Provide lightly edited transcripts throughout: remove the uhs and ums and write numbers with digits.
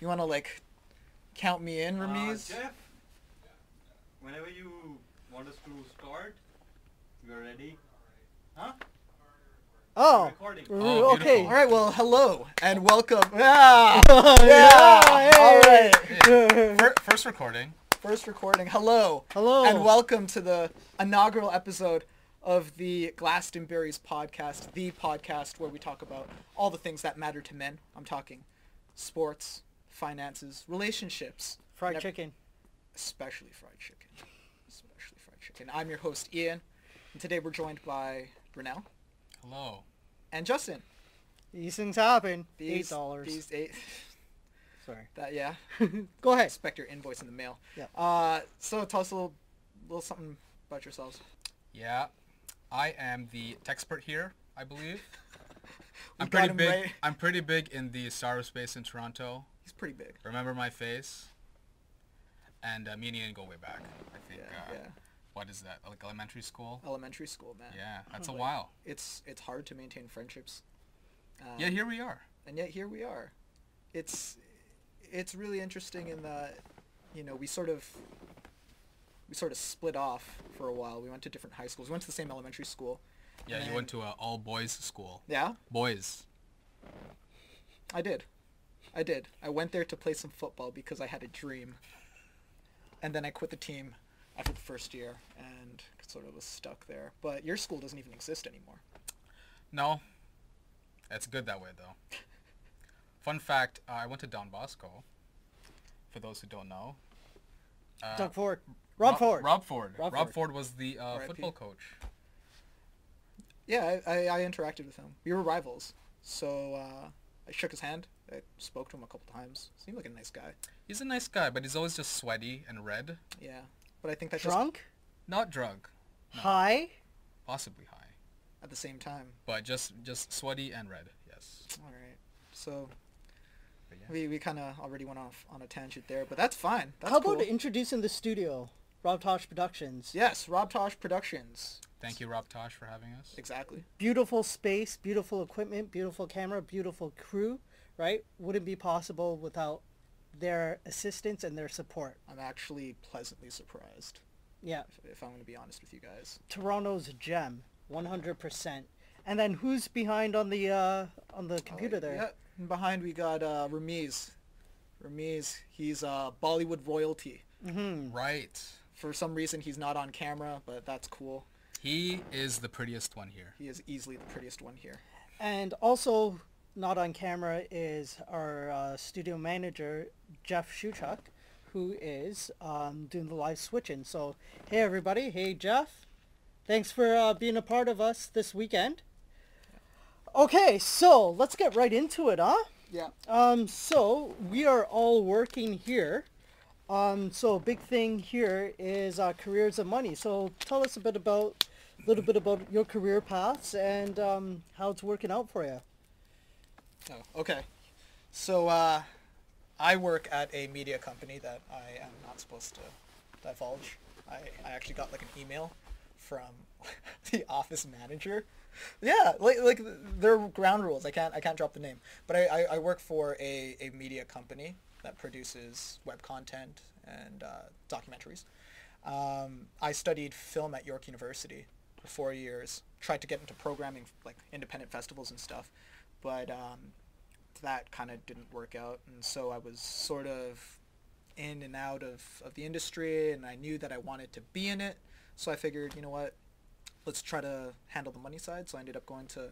You want to, like, count me in, Rameaz? Jeff, whenever you want us to start, we're ready. Huh? Oh, Recording. Oh, okay. All right, well, hello and welcome. Yeah, All hey. right. First recording. First recording. Hello. Hello. And welcome to the inaugural episode of the Glastonberries podcast, the podcast where we talk about all the things that matter to men. I'm talking sports, finances, relationships. Fried chicken. Especially fried chicken. Especially fried chicken. I'm your host, Ian, and today we're joined by Renniel. Hello. And Justin. These things happen. These $8. These eight. Sorry. That, yeah. Go ahead. Expect your invoice in the mail. Yeah. So tell us a little something about yourselves. Yeah, I am the techspert here, I believe. We I'm got pretty him big. right. I'm pretty big in the Star Wars space in Toronto. He's pretty big. Remember my face? And me and Ian go way back. I think. Yeah. What is that? Like elementary school? Elementary school, man. Yeah, that's a Like, while. It's hard to maintain friendships. Yeah, here we are. And yet here we are. It's really interesting in that, you know, we sort of split off for a while. We went to different high schools. We went to the same elementary school. Yeah, you went to a all boys school. Yeah? Boys. I did. I went there to play some football because I had a dream. And then I quit the team after the first year and sort of was stuck there. But your school doesn't even exist anymore. No. It's good that way, though. Fun fact, I went to Don Bosco, for those who don't know. Doug Ford. Rob Ford. Rob Ford. Rob Rob Ford was the R.I.P. football coach. Yeah, I interacted with him. We were rivals. So I shook his hand. I spoke to him a couple times. Seemed like a nice guy. He's a nice guy, but he's always just sweaty and red. Yeah. But I think that's Drunk? Not drunk. No. High? Possibly high. at the same time. But just sweaty and red, yes. All right. So But yeah. we kind of already went off on a tangent there, but that's fine. That's How cool. about introducing the studio? Rob Tosh Productions. Yes, Rob Tosh Productions. Thank you, Rob Tosh, for having us. Exactly. Beautiful space, beautiful equipment, beautiful camera, beautiful crew, right? Wouldn't be possible without their assistance and their support. I'm actually pleasantly surprised, Yeah. if I'm going to be honest with you guys. Toronto's gem, 100%. And then who's behind on the computer there? Yeah, and behind we got Rameaz. Rameaz, he's Bollywood royalty. Mm-hmm. Right. For some reason, he's not on camera, but that's cool. He is the prettiest one here. He is easily the prettiest one here. And also not on camera is our studio manager, Jeff Shuchuk, who is doing the live switching. So, hey everybody. Hey Jeff. Thanks for being a part of us this weekend. Okay, so let's get right into it, huh? Yeah. So we are all working here. So a big thing here is careers and money. So tell us a little bit about your career paths and how it's working out for you. Oh, okay. So I work at a media company that I am not supposed to divulge. I actually got like an email from the office manager. Yeah, like there are ground rules. I can't drop the name, but I work for a media company that produces web content and documentaries. I studied film at York University for 4 years. Tried to get into programming, like independent festivals and stuff, but that kind of didn't work out, and so I was sort of in and out of the industry, and I knew that I wanted to be in it, so I figured, you know what, let's try to handle the money side. So I ended up going to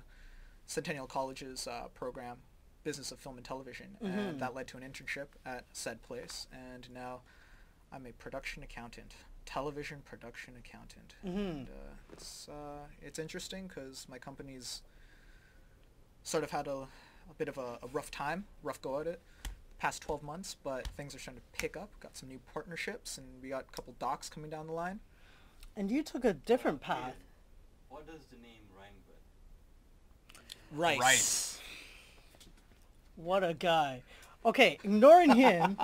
Centennial College's program, Business of Film and Television, and that led to an internship at said place, and now I'm a production accountant, television production accountant. And it's interesting because my company's sort of had a bit of a rough go at it the past 12 months, but things are starting to pick up. Got some new partnerships, and we got a couple docs coming down the line. And you took a different path. What does the name rhyme with? Rice. Rice. What a guy. Okay, ignoring him,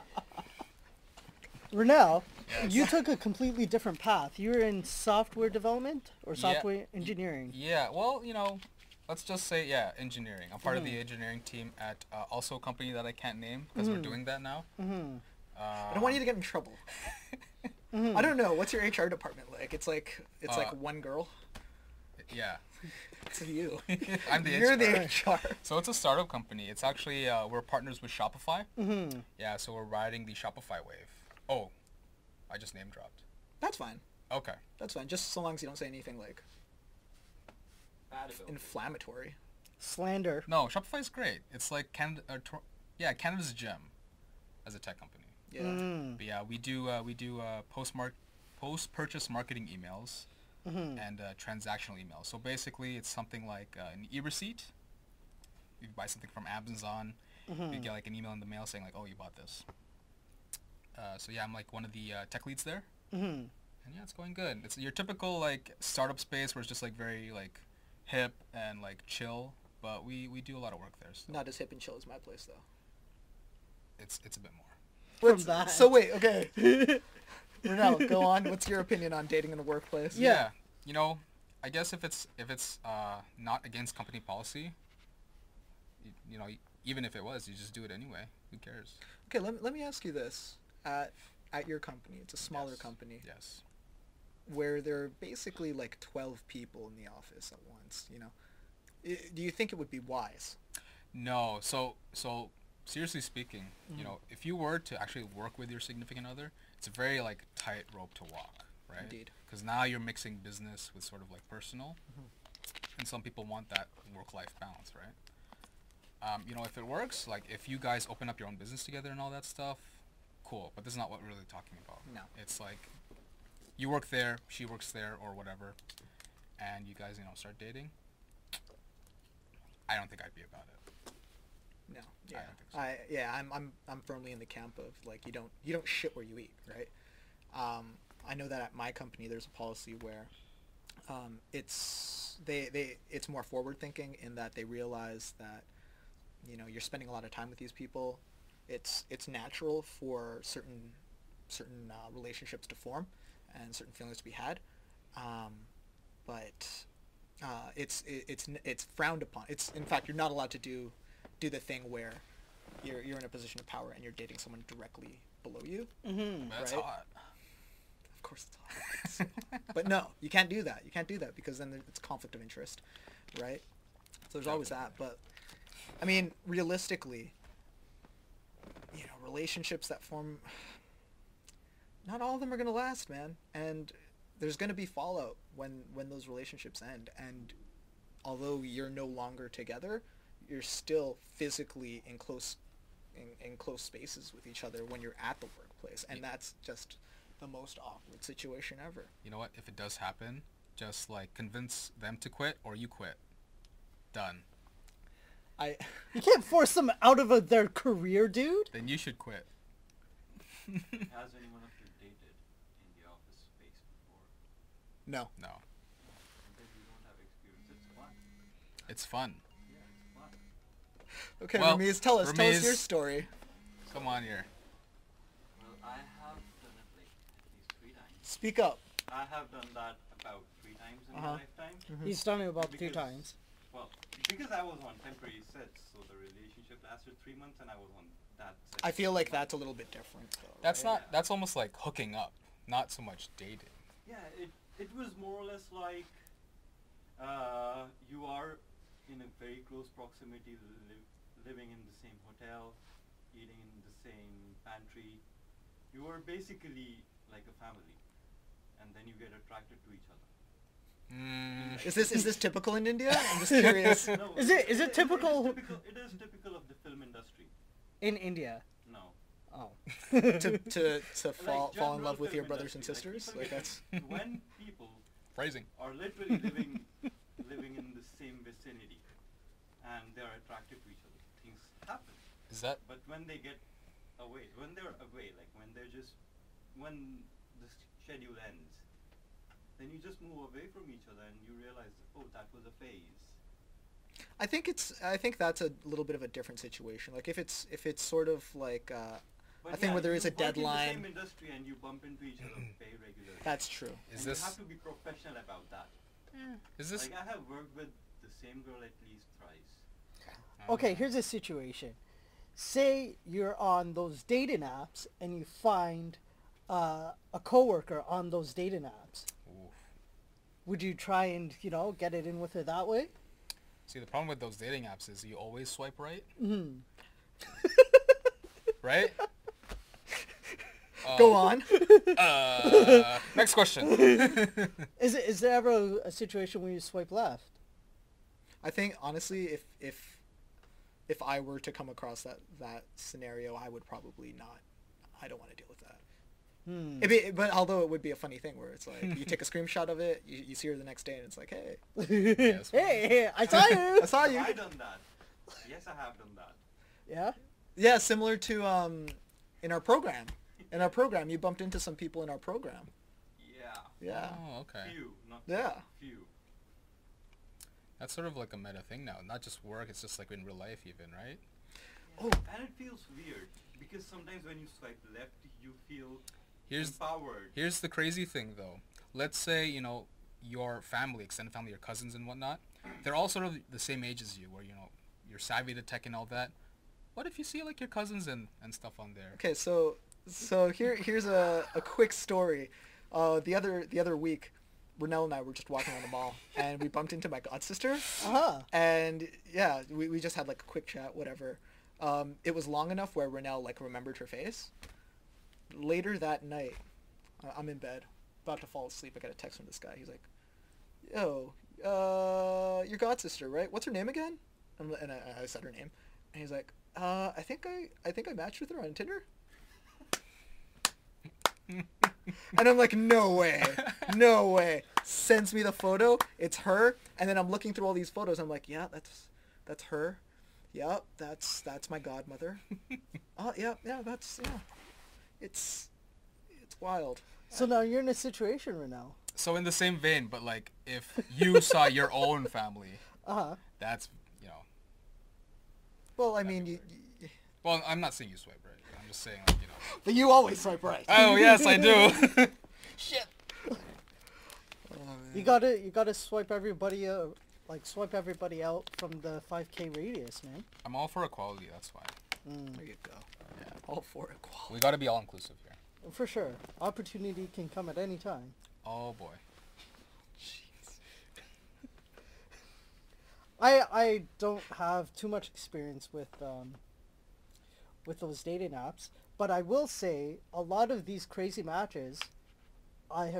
Renniel, Yes. you took a completely different path. You were in software development or Yeah. software engineering. Yeah, well, you know, let's just say, yeah, engineering. I'm part of the engineering team at also a company that I can't name because we're doing that now. I don't want you to get in trouble. I don't know. What's your HR department like? It's like one girl. Yeah. It's you. I'm the You're HR. the HR. So it's a startup company. It's actually, we're partners with Shopify. Yeah, so we're riding the Shopify wave. Oh, I just name dropped. That's fine. Okay. That's fine. Just so long as you don't say anything like Bad about it. inflammatory. Slander. No, Shopify's great. It's like Canada's gem as a tech company. Yeah. But yeah, we do post-purchase marketing emails and transactional emails. So basically, it's something like an e-receipt. You buy something from Amazon, you get like an email in the mail saying like, "Oh, you bought this." So yeah, I'm like one of the tech leads there, and yeah, it's going good. It's your typical like startup space where it's just like very like hip and like chill, but we do a lot of work there. So Not as hip and chill as my place though. it's a bit more. From that. So wait, okay. Renniel, go on. What's your opinion on dating in the workplace? Yeah, you know, I guess if it's not against company policy, you know, even if it was, you just do it anyway. Who cares? Okay, let me ask you this. At your company, it's a smaller Yes. company, Yes. where there are basically like 12 people in the office at once, you know. Do you think it would be wise? No. So seriously speaking, you know, if you were to actually work with your significant other, it's a very like tight rope to walk, right? Indeed. Because now you're mixing business with sort of like personal, and some people want that work-life balance, right? You know, if it works, like if you guys open up your own business together and all that stuff, cool. But this is not what we're really talking about. No. It's like you work there, she works there, or whatever, and you guys, you know, start dating. I don't think I'd be about it. No. I Yeah. don't think so. I'm firmly in the camp of like you don't shit where you eat, right? I know that at my company there's a policy where it's more forward thinking in that they realize that, you know, you're spending a lot of time with these people. It's natural for certain relationships to form and certain feelings to be had, but it's frowned upon. It's, in fact, you're not allowed to do the thing where you're in a position of power and you're dating someone directly below you. That's Right. hot. Of course it's hot. But no, you can't do that. You can't do that because then it's conflict of interest, right? So there's always that. But I mean, realistically, you know, relationships that form, not all of them are gonna last, man. And there's gonna be fallout when those relationships end. And although you're no longer together, you're still physically in close spaces with each other when you're at the workplace, and that's just the most awkward situation ever. You know what? If it does happen, just like convince them to quit or you quit. Done. You can't force them out of their career, dude. Then you should quit. Has anyone of you dated in the office space before? No. No. Because you don't have experience. It's fun. It's fun. Yeah, it's fun. Okay, Well, Rameaz, tell us Rameaz- your story. Come on here. Well, I have done it like at least 3 times. Speak up. I have done that about 3 times in my lifetime. He's done it about 2 Because- times. Well, because I was on temporary sets, so the relationship lasted 3 months, and I was on that set. I feel like that's a little bit different, though. That's right? not. That's almost like hooking up, not so much dating. Yeah, it was more or less like you are in a very close proximity, living in the same hotel, eating in the same pantry. You are basically like a family, and then you get attracted to each other. Is this typical in India? I'm just curious. No, Is it typical- It is typical of the film industry. In India. No. Oh. to fall Like in love general with your film brothers and industry, sisters? people Like get- that's when people Phrasing. are literally living in the same vicinity, and they are attracted to each other, things happen. Is that? But when they get away, when they're away, like when the schedule ends, then you just move away from each other and you realize, oh, that was a phase. I think that's a little bit of a different situation. Like if it's sort of like But I think where there is a you work in the deadline. same industry and you bump into each other very regularly. That's true. Is and this? you have to be professional about that. Is this? Like I have worked with the the same girl at least thrice. Okay, here's a situation. Say you're on those dating apps and you find a coworker on those dating apps. Oof. Would you try and, get it in with her that way? See, the problem with those dating apps is you always swipe right. Mm-hmm. Right? Go on. Next question. Is there ever a situation where you swipe left? I think honestly, if I were to come across that scenario, I would probably not. I don't want to deal with that. But although it would be a funny thing where it's like you take a screenshot of it, you see her the next day, and it's like, hey, Yes. Hey, I saw you. I saw you. Have I done that? Yes, I have done that. Yeah. Yeah, similar to in our program. In our program, you bumped into some people in our program. Yeah. Yeah. Oh, okay. Few, not Yeah. few. That's sort of like a meta thing now. Not just work, it's just like in real life even, right? Oh. And it feels weird because sometimes when you swipe left, you feel Here's empowered. Here's the crazy thing though. Let's say, your family, extended family, your cousins and whatnot, they're all sort of the same age as you, where, you're savvy to tech and all that. What if you see like your cousins and stuff on there? Okay, so here's a quick story. The other week, Renniel and I were just walking on the mall, and we bumped into my godsister. Uh-huh. And yeah, we just had like a quick chat, whatever. It was long enough where Renniel like remembered her face. Later that night, I'm in bed, about to fall asleep. I got a text from this guy. He's like, "Yo, your godsister, right? What's her name again?" And I said her name, and he's like, I think I matched with her on Tinder." And I'm like, no way. Sends me the photo. It's her. And then I'm looking through all these photos. I'm like, yeah, that's her. Yep, that's my godmother. Yeah, it's wild. So now you're in a situation right now. So in the same vein, but like if you saw your own family, Uh-huh. that's, Well, I mean, you well, I'm not saying you swipe right. I'm just saying, like, but you always swipe right. Oh, yes, I do. Shit. You gotta swipe everybody swipe everybody out from the 5K radius, man. I'm all for equality, that's why. There you go. Yeah, all for equality. We gotta be all inclusive here. For sure. Opportunity can come at any time. Oh boy. Jeez. I don't have too much experience with those dating apps, but I will say a lot of these crazy matches, there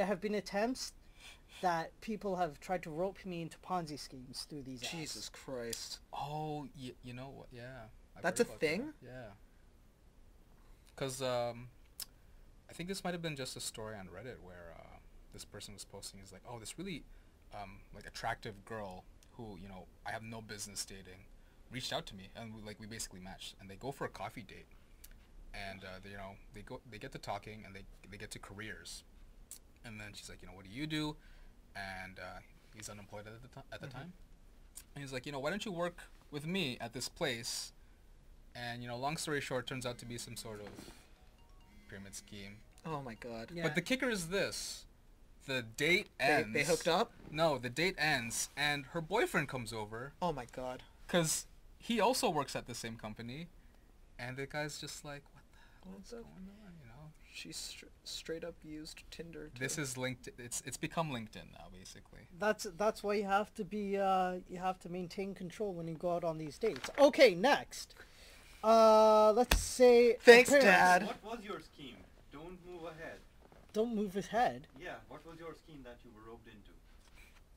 have been attempts that people have tried to rope me into Ponzi schemes through these apps. Jesus Christ. Oh, you know what? Yeah. I've That's heard a about thing? that. Yeah. Because I think this might have been just a story on Reddit where this person was posting, is like, oh, this really like attractive girl who, I have no business dating, reached out to me, and we basically matched, and they go for a coffee date, and they get to talking, and they get to careers, and then she's like, what do you do? And he's unemployed at the time, and he's like, why don't you work with me at this place? And long story short, turns out to be some sort of pyramid scheme. Oh my god. Yeah. But the kicker is this: the date ends. They hooked up? No, the date ends, and her boyfriend comes over Oh my god. because he also works at the same company, and the guy's just like, what the hell What is the- going on? She straight up used Tinder. This is LinkedIn. It's become LinkedIn now, basically. That's why you have to maintain control when you go out on these dates. Okay, next. Let's say. Thanks, appearance. Dad. What was your scheme? Don't move ahead. Don't move his head. Yeah, what was your scheme that you were roped into?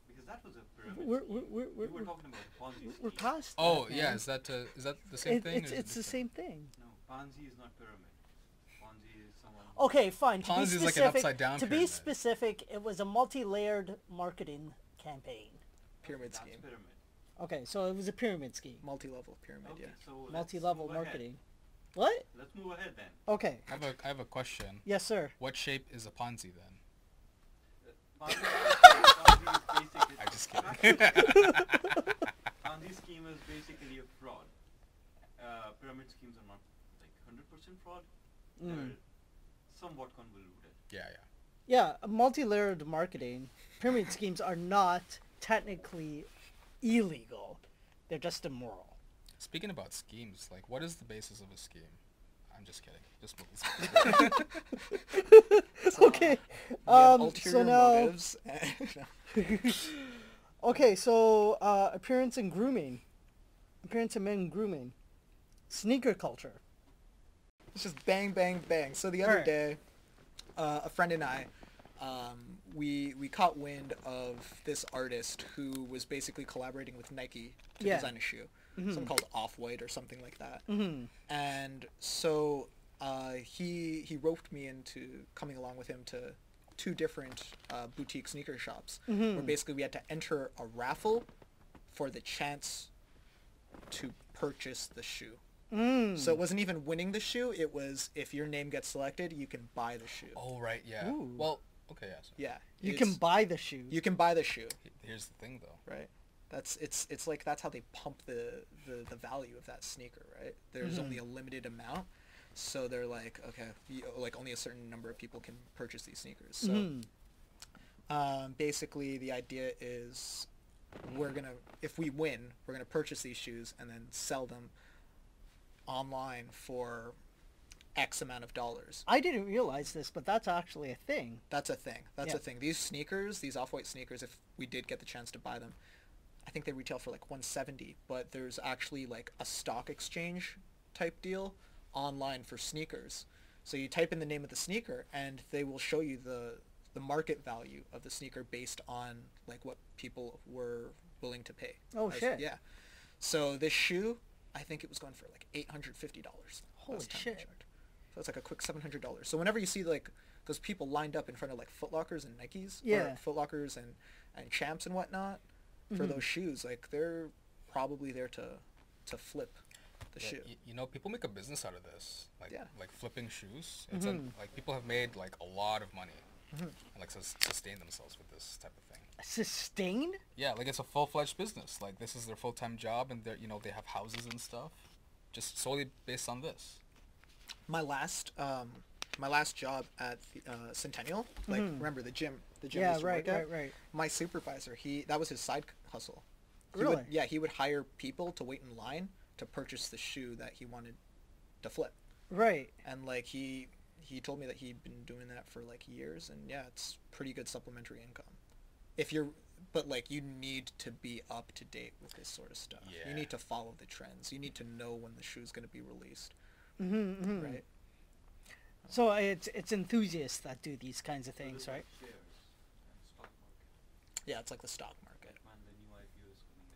Because that was a pyramid We're scheme. we're You we're, were we're, talking about Ponzi we're scheme. past. Oh that, yeah, man. is that the same thing? or is it It's the different? same thing. No, Ponzi is not pyramid. Ponzi is someone... Okay, fine. To be Ponzi is like an specific, upside down to be pyramid. specific, it was a multi-layered marketing campaign. Pyramid That's scheme. pyramid. Okay, so it was a pyramid scheme. Multi-level pyramid, Okay, yeah. so let's Multi-level move ahead. marketing. What? Let's move ahead then. Okay. I have a question. Yes, sir. What shape is a Ponzi then? Ponzi is basically... I'm just kidding. Ponzi scheme is basically a fraud. Pyramid schemes are not like 100% fraud. Mm. They're somewhat convoluted. Yeah. Yeah, multi-layered marketing. Pyramid schemes are not technically illegal. They're just immoral. Speaking about schemes, like, what is the basis of a scheme? I'm just kidding. Just move this. Okay. We have ulterior So now, motives. No. okay, so appearance and grooming, appearance and men grooming, sneaker culture. It's just bang, bang, bang. So the other Alright. day, a friend and I, we caught wind of this artist who was basically collaborating with Nike to Yeah. design a shoe, something called Off-White or something like that. Mm-hmm. And so he roped me into coming along with him to 2 different boutique sneaker shops, where basically we had to enter a raffle for the chance to purchase the shoe. So it wasn't even winning the shoe, it was if your name gets selected, you can buy the shoe. Oh, right, yeah. Ooh. Well, okay, yeah. So Yeah. You can it's- buy the shoe. You can buy the shoe, here's the thing, though. right? It's like that's how they pump the value of that sneaker, right? There's only a limited amount, so they're like, okay, like only a certain number of people can purchase these sneakers. So basically the idea is if we win, we're gonna purchase these shoes and then sell them online for X amount of dollars. I didn't realize this, but that's actually a thing. That's a thing. That's Yeah. a thing. These sneakers, these Off-White sneakers, if we did get the chance to buy them, I think they retail for like $170, but there's actually like a stock exchange type deal online for sneakers. So you type in the name of the sneaker and they will show you the market value of the sneaker based on like what people were willing to pay. Oh, shit. Yeah. So this shoe, I think it was going for like $850. Holy last time I shit. checked. So it's like a quick $700. So whenever you see like those people lined up in front of like Foot Lockers and Nikes, Yeah. or Foot Lockers and Champs and whatnot, for those shoes, like they're probably there to flip the Yeah, shoe. you know, people make a business out of this. Like, Yeah. like flipping shoes. It's like people have made like a lot of money, and like sustain themselves with this type of thing. Sustain? Yeah, like it's a full-fledged business. Like this is their full-time job, and they're they have houses and stuff, just solely based on this. My last job at the, Centennial, like remember the gym I Yeah, used to right, work at? right. My supervisor, that was his side hustle. Really? He would hire people to wait in line to purchase the shoe that he wanted to flip. Right. And like he told me that he'd been doing that for like years, and yeah, it's pretty good supplementary income. But like you need to be up to date with this sort of stuff. Yeah. You need to follow the trends. You need to know when the shoe's going to be released. Right? So it's enthusiasts that do these kinds of things, right? Shares and stock market. Yeah, it's like the stock market. Man, the new IPO is coming up.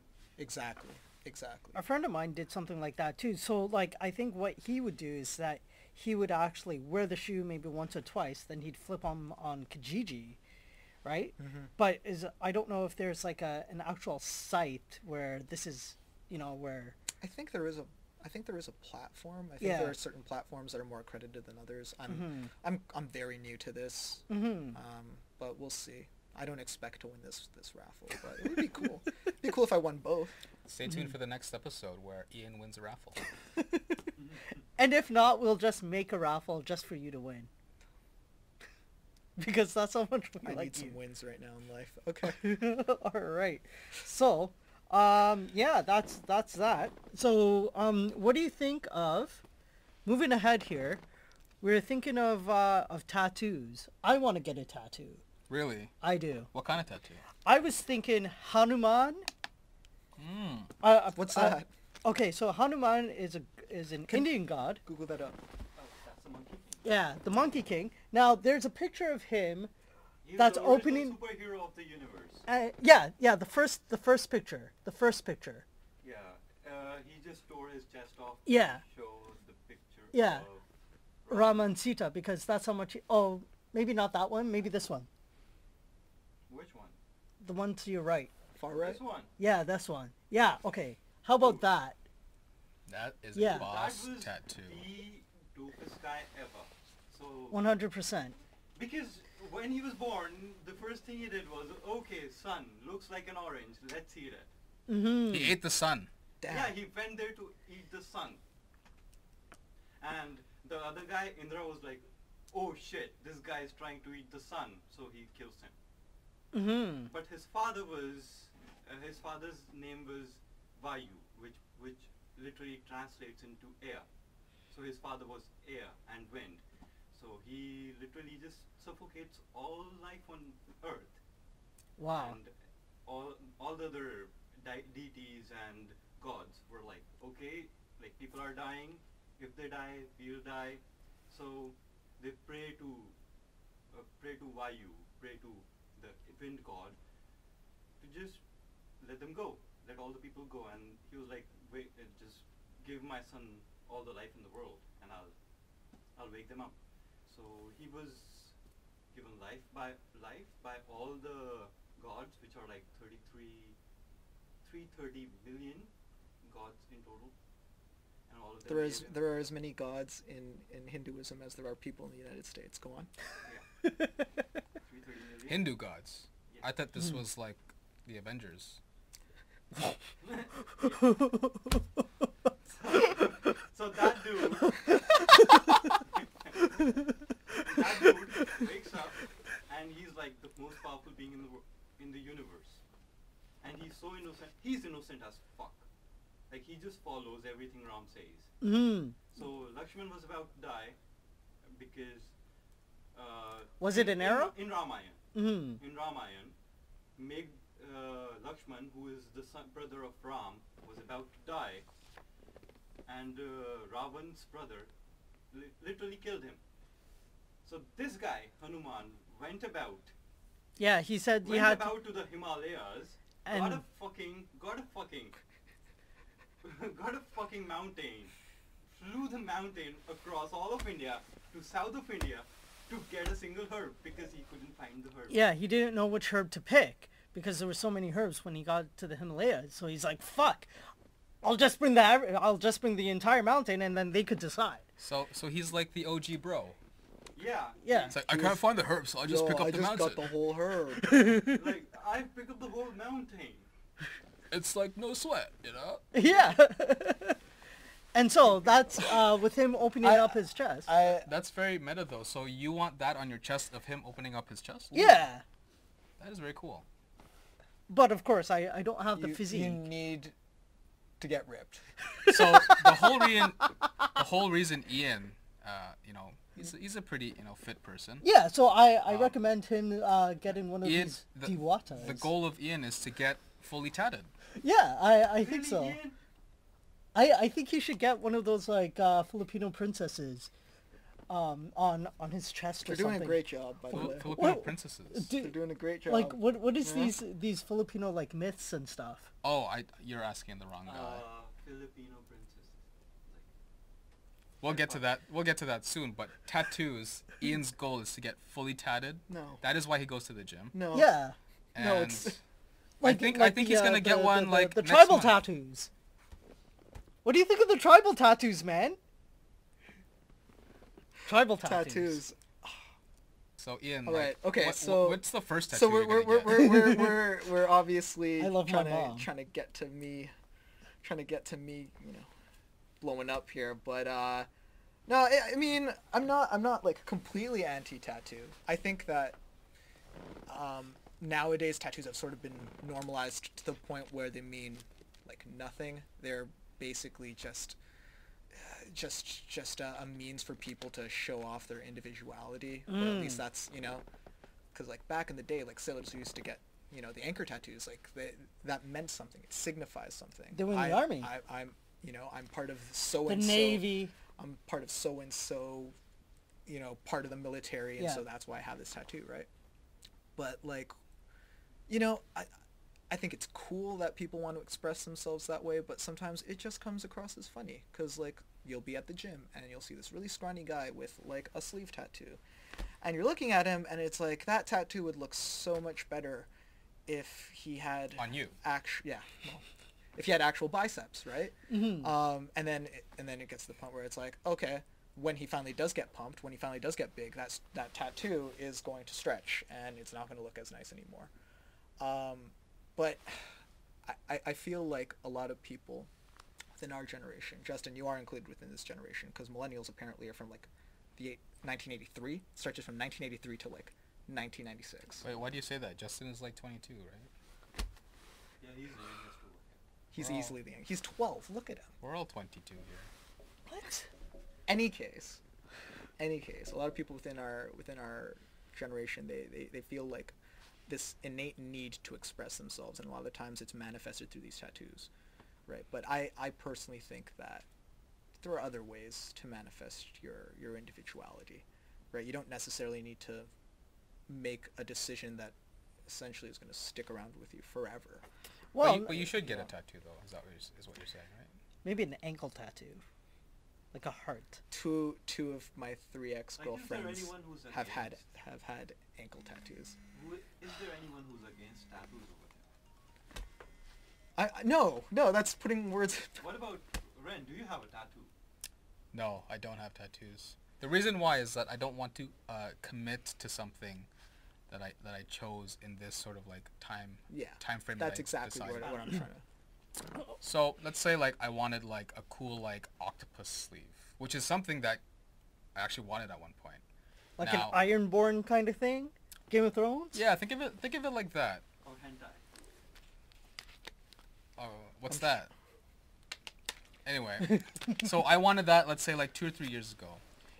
Exactly. A friend of mine did something like that too. So like I think what he would do is that he would actually wear the shoe maybe once or twice, then he'd flip on Kijiji, right? But I don't know if there's like an actual site where this is, where I think there is a platform. I think Yeah. there are certain platforms that are more accredited than others. I'm very new to this, but we'll see. I don't expect to win this raffle, but it would be cool. It'd be cool if I won both. Stay tuned for the next episode where Ian wins a raffle. and if not, we'll just make a raffle just for you to win. Because that's how much we I like need some you. wins right now in life. Okay. All right. So, yeah, that's that. So, what do you think of moving ahead here? We're thinking of tattoos. I want to get a tattoo. Really? I do. What kind of tattoo? I was thinking Hanuman. What's that? Okay, so Hanuman is an Indian god. Google that up. Oh, that's the Monkey King. Yeah, the Monkey King. Now, there's a picture of him. He's That's the original opening- superhero of the universe. Yeah, the first picture. The first picture. Yeah, he just tore his chest off. Yeah. To show the picture. Yeah. Of Rama and Sita, because that's how much. Oh, maybe not that one. Maybe this one. Which one? The one to your right. Far right. This one. Yeah, this one. Yeah. Okay. How about that? That is Yeah. a boss That was tattoo. the dopest guy ever. So 100%. because when he was born, the first thing he did was, okay, sun looks like an orange. Let's eat it. He ate the sun. Damn. Yeah, he went there to eat the sun. And the other guy, Indra, was like, oh shit, this guy is trying to eat the sun, so he kills him. Mm-hmm. But his father's name was Vayu, which literally translates into air. So his father was air and wind. So he literally just suffocates all life on Earth. Wow. And all the other deities and gods were like, okay, like people are dying. If they die, we'll die. So they pray to Vayu, pray to the wind god, to just let them go, let all the people go. And he was like, wait, just give my son all the life in the world, and I'll wake them up. So he was given life by all the gods, which are like 330 million gods in total, and all of them. There are as many gods in Hinduism as there are people in the United States. Go on. Yeah. 330 million. Hindu gods. Yes. I thought this was like the Avengers. So that dude wakes up and he's like the most powerful being in the universe, and he's so innocent. He's innocent as fuck. Like he just follows everything Ram says. Mm-hmm. So Lakshman was about to die because Was it an arrow? In Ramayana. Mm-hmm. In Ramayana, Lakshman, who is the brother of Ram, was about to die, and Ravan's brother literally killed him. So this guy, Hanuman, went about He said you had to... to the Himalayas, And- got a fucking mountain, flew the mountain across all of India to south of India to get a single herb because he couldn't find the herb. Yeah, he didn't know which herb to pick because there were so many herbs when he got to the Himalayas. So he's like, "Fuck, I'll just bring the entire mountain, and then they could decide." So he's like the OG bro. Yeah. Yeah. It's like, I can't find the herb, so I'll just pick up the mountain. got the whole herb. Like, I pick up the whole mountain. It's like no sweat, you know? Yeah. And so that's with him opening up his chest. That's very meta though. So you want that on your chest of him opening up his chest? Yeah. That is very cool. But of course, I don't have the physique. You need to get ripped. So the whole reason Ian, he's a pretty fit person. Yeah, so I recommend him getting one of Ian, these the diwatas. goal of Ian is to get fully tatted. Yeah, I think so. Really, Ian? I think he should get one of those like Filipino princesses on his chest They're or something. doing a great job, by the way. Filipino What? princesses. Do- They're doing a great job. Like what is Yeah. these Filipino like myths and stuff? Oh, you're asking the wrong guy. Filipino princess. We'll get to that. We'll get to that soon. But tattoos, Ian's goal is to get fully tatted. No. That is why he goes to the gym. No. Yeah. And No, it's- I think he's gonna get one the like the next tribal month. tattoos. What do you think of the tribal tattoos, man? Tribal tattoos. So Ian, All right. Okay. what's the first tattoo So you're we're gonna get? we're obviously I love my trying mom. to get to me, blowing up here. But no, I mean I'm not like completely anti-tattoo. I think that nowadays tattoos have sort of been normalized to the point where they mean like nothing. They're basically just a means for people to show off their individuality, or at least that's because like back in the day, like sailors used to get the anchor tattoos, like that meant something. It signifies something. They were in the army. I'm part of so The and so. Navy. I'm part of so and so, part of the military, and Yeah. so that's why I have this tattoo, right? But like, I think it's cool that people want to express themselves that way, but sometimes it just comes across as funny, because like you'll be at the gym and you'll see this really scrawny guy with like a sleeve tattoo, and you're looking at him and it's like that tattoo would look so much better if he had On you. if he had actual biceps, right? Mm-hmm. And then it gets to the point where it's like, okay, when he finally does get pumped, when he finally does get big, that tattoo is going to stretch and it's not going to look as nice anymore. But I feel like a lot of people within our generation, Justin, you are included within this generation, because millennials apparently are from like 1983. Stretches from 1983 to like 1996. Wait, why do you say that? Justin is like 22, right? Yeah, he's the youngest to work He's We're all- easily the young. He's 12. Look at him. We're all 22 here. What? Any case, a lot of people within our generation, they feel like this innate need to express themselves, and a lot of the times it's manifested through these tattoos, right? But I personally think that there are other ways to manifest your individuality, right? You don't necessarily need to make a decision that essentially is going to stick around with you forever. Well, But you should get a tattoo, though. Is that what you're saying, right? maybe an ankle tattoo, like a heart. Two of my 3 ex-girlfriends Like, is there anyone who's have had against- ankle tattoos. Is there anyone who's against tattoos over here? No, that's putting words. What about Ren? Do you have a tattoo? No, I don't have tattoos. The reason why is that I don't want to commit to something that I chose in this sort of like time frame. That's that I exactly decided. what I'm trying to. So let's say like I wanted like a cool like octopus sleeve, which is something that I actually wanted at one point. Like Now- an Ironborn kind of thing? Game of Thrones? Yeah, think of it like that. Or hentai? What's that? Anyway, so I wanted that, let's say like 2 or 3 years ago.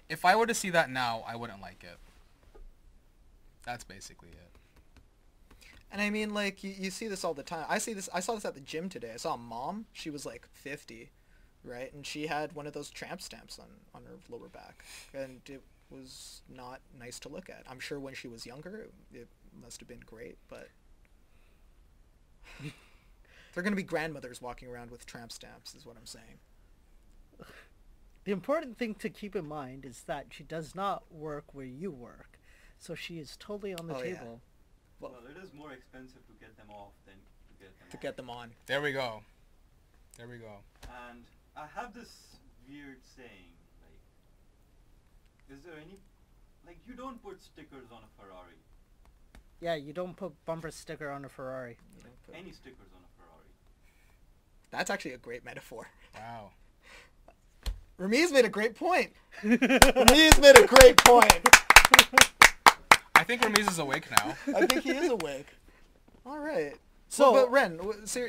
If I were to see that now, I wouldn't like it. That's basically it. And I mean, like, you see this all the time. I saw this at the gym today. I saw a mom. She was like 50, right? And she had one of those tramp stamps on her lower back. And it was not nice to look at. I'm sure when she was younger, it must have been great, but... They're going to be grandmothers walking around with tramp stamps, is what I'm saying. The important thing to keep in mind is that she does not work where you work. So she is totally on the Oh, yeah. table. Well, Well, it is more expensive to get them off than to get them to on. get them on. There we go. There we go. And I have this weird saying, like, is there any, like, you don't put stickers on a Ferrari. Yeah, you don't put bumper sticker on a Ferrari. You don't put- Any stickers on a Ferrari. That's actually a great metaphor. Wow. Rameaz made a great point. Rameaz made a great point. I think Rameaz is awake now. I think he is awake. All right. So- So, but Ren,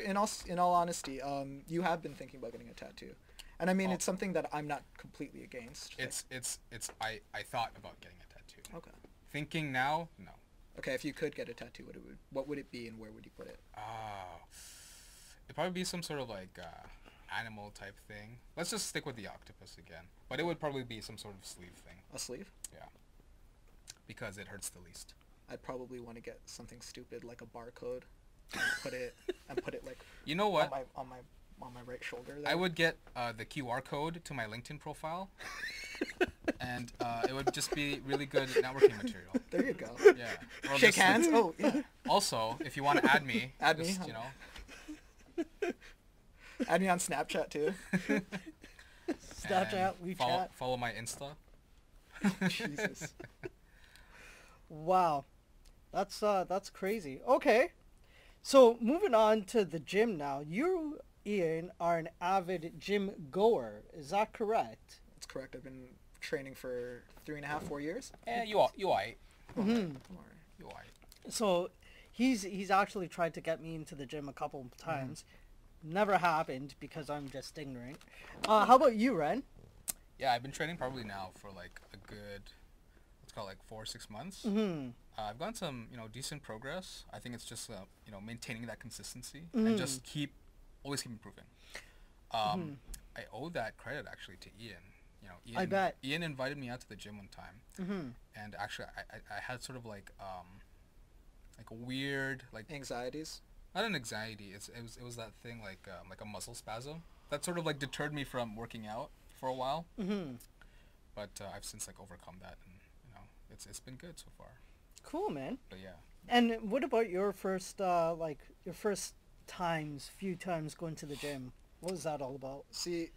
in all honesty, you have been thinking about getting a tattoo, and I mean, Oh. it's something that I'm not completely against. I thought about getting a tattoo. Okay. Thinking now, no. Okay, if you could get a tattoo, what would it be, and where would you put it? It'd probably be some sort of like animal type thing. Let's just stick with the octopus again. But it would probably be some sort of sleeve thing. A sleeve? Yeah. Because it hurts the least. I'd probably want to get something stupid like a barcode, and put it like You know what? on my right shoulder. There. I would get the QR code to my LinkedIn profile, and it would just be really good networking material. There you go. Yeah. Or Shake just, hands. Oh yeah. Also, if you want to add me, Add me, just, huh? you know. Add me on Snapchat too. Snapchat, and WeChat. Follow my Insta. Jesus. Wow. That's crazy. Okay. So moving on to the gym now. You, Ian, are an avid gym goer. Is that correct? That's correct. I've been training for 3.5, 4 years. You alright. I'm all right. You alright. So he's actually tried to get me into the gym a couple of times. Never happened because I'm just ignorant. How about you, Ren? Yeah, I've been training probably now for like a good, let's call it like 4 or 6 months. Mm-hmm. I've gotten some, decent progress. I think it's just, maintaining that consistency and just always keep improving. I owe that credit actually to Ian. Ian, I bet. Ian invited me out to the gym one time, and actually I had sort of like a weird like Anxieties. not an anxiety. It was that thing like a muscle spasm that sort of like deterred me from working out for a while. Mm-hmm. But I've since like overcome that, and it's been good so far. Cool, man. But yeah. And what about your first few times going to the gym? What was that all about? See,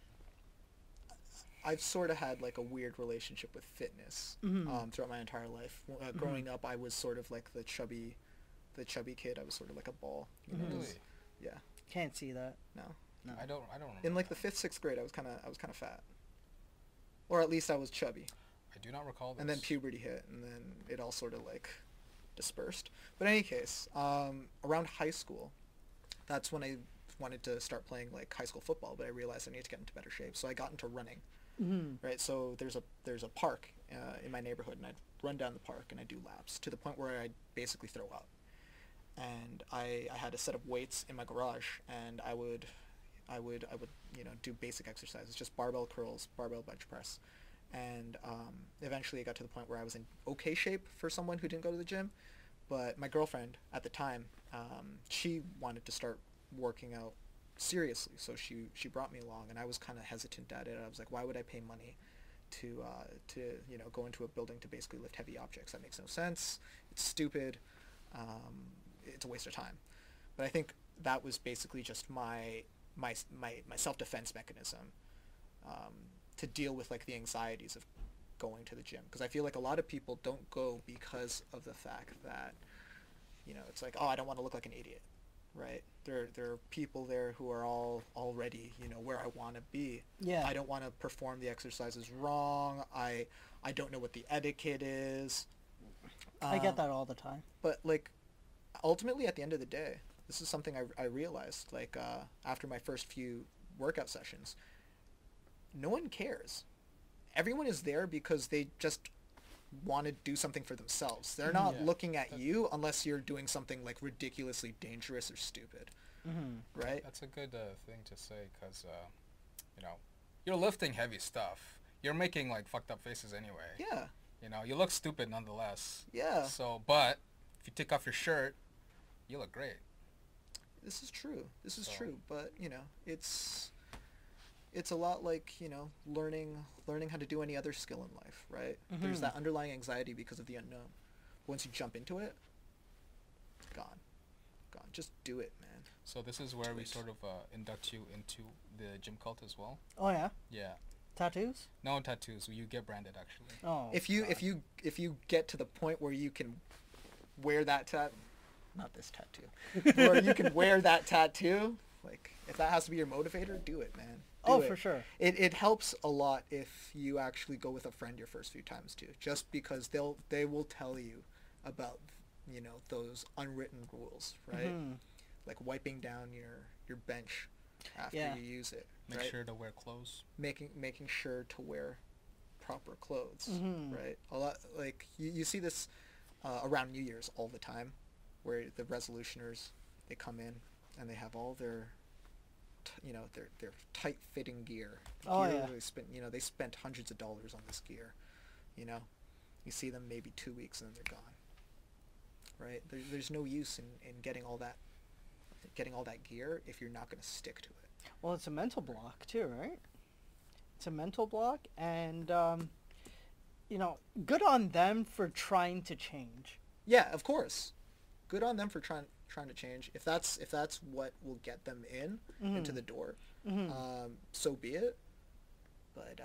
I've sort of had like a weird relationship with fitness throughout my entire life. Growing up, I was sort of like the chubby kid. I was sort of like a ball. Really? just- yeah. Can't see that. No. I don't remember. In like the that. 5th, 6th grade, I was kind of fat, or at least I was chubby. I do not recall this. And then puberty hit, and then it all sort of like dispersed. But in any case, around high school, that's when I wanted to start playing like high school football, but I realized I need to get into better shape, so I got into running. Right, so there's a park in my neighborhood, and I'd run down the park and I'd do laps to the point where I'd basically throw up. And I had a set of weights in my garage, and I would do basic exercises, just barbell curls, barbell bench press, and eventually it got to the point where I was in okay shape for someone who didn't go to the gym. But my girlfriend at the time, she wanted to start working out seriously, so she brought me along, and I was kind of hesitant at it. I was like, why would I pay money to go into a building to basically lift heavy objects? That makes no sense. It's stupid. It's a waste of time. But I think that was basically just my self-defense mechanism to deal with like the anxieties of going to the gym, because I feel like a lot of people don't go because of the fact that it's like, oh, I don't want to look like an idiot, right? There are people there who are all already where I want to be. Yeah. I don't want to perform the exercises wrong. I don't know what the etiquette is. I get that all the time. But like ultimately at the end of the day, this is something I realized like after my first few workout sessions, no one cares. Everyone is there because they just want to do something for themselves. They're not looking at you unless you're doing something like ridiculously dangerous or stupid. Right? That's a good thing to say, because you're lifting heavy stuff. You're making like fucked up faces anyway. Yeah. You look stupid nonetheless. Yeah. So, but if you take off your shirt, you look great. This is true. But it's a lot like learning how to do any other skill in life, right? There's that underlying anxiety because of the unknown. Once you jump into it, gone. Just do it, man. So this is where we sort of induct you into the gym cult as well. Oh yeah. Yeah. Tattoos? No tattoos. You get branded actually. Oh. If you get to the point where you can wear that not this tattoo, where you can wear that tattoo, like if that has to be your motivator, do it, man. Do it. For sure. It helps a lot if you actually go with a friend your first few times too, just because they will tell you about those unwritten rules, right? Like wiping down your bench after you use it. Make right? sure to wear clothes. Making sure to wear proper clothes, right? A lot like you see this around New Year's all the time, where the resolutioners, they come in and they have all their their tight fitting gear. They spent hundreds of dollars on this gear. You see them maybe 2 weeks and then they're gone. Right? There's no use in getting all that gear if you're not going to stick to it. Well, it's a mental block too, right? It's a mental block, and good on them for trying to change. Yeah, of course. Good on them for trying to change. If that's what will get them into the door, so be it. But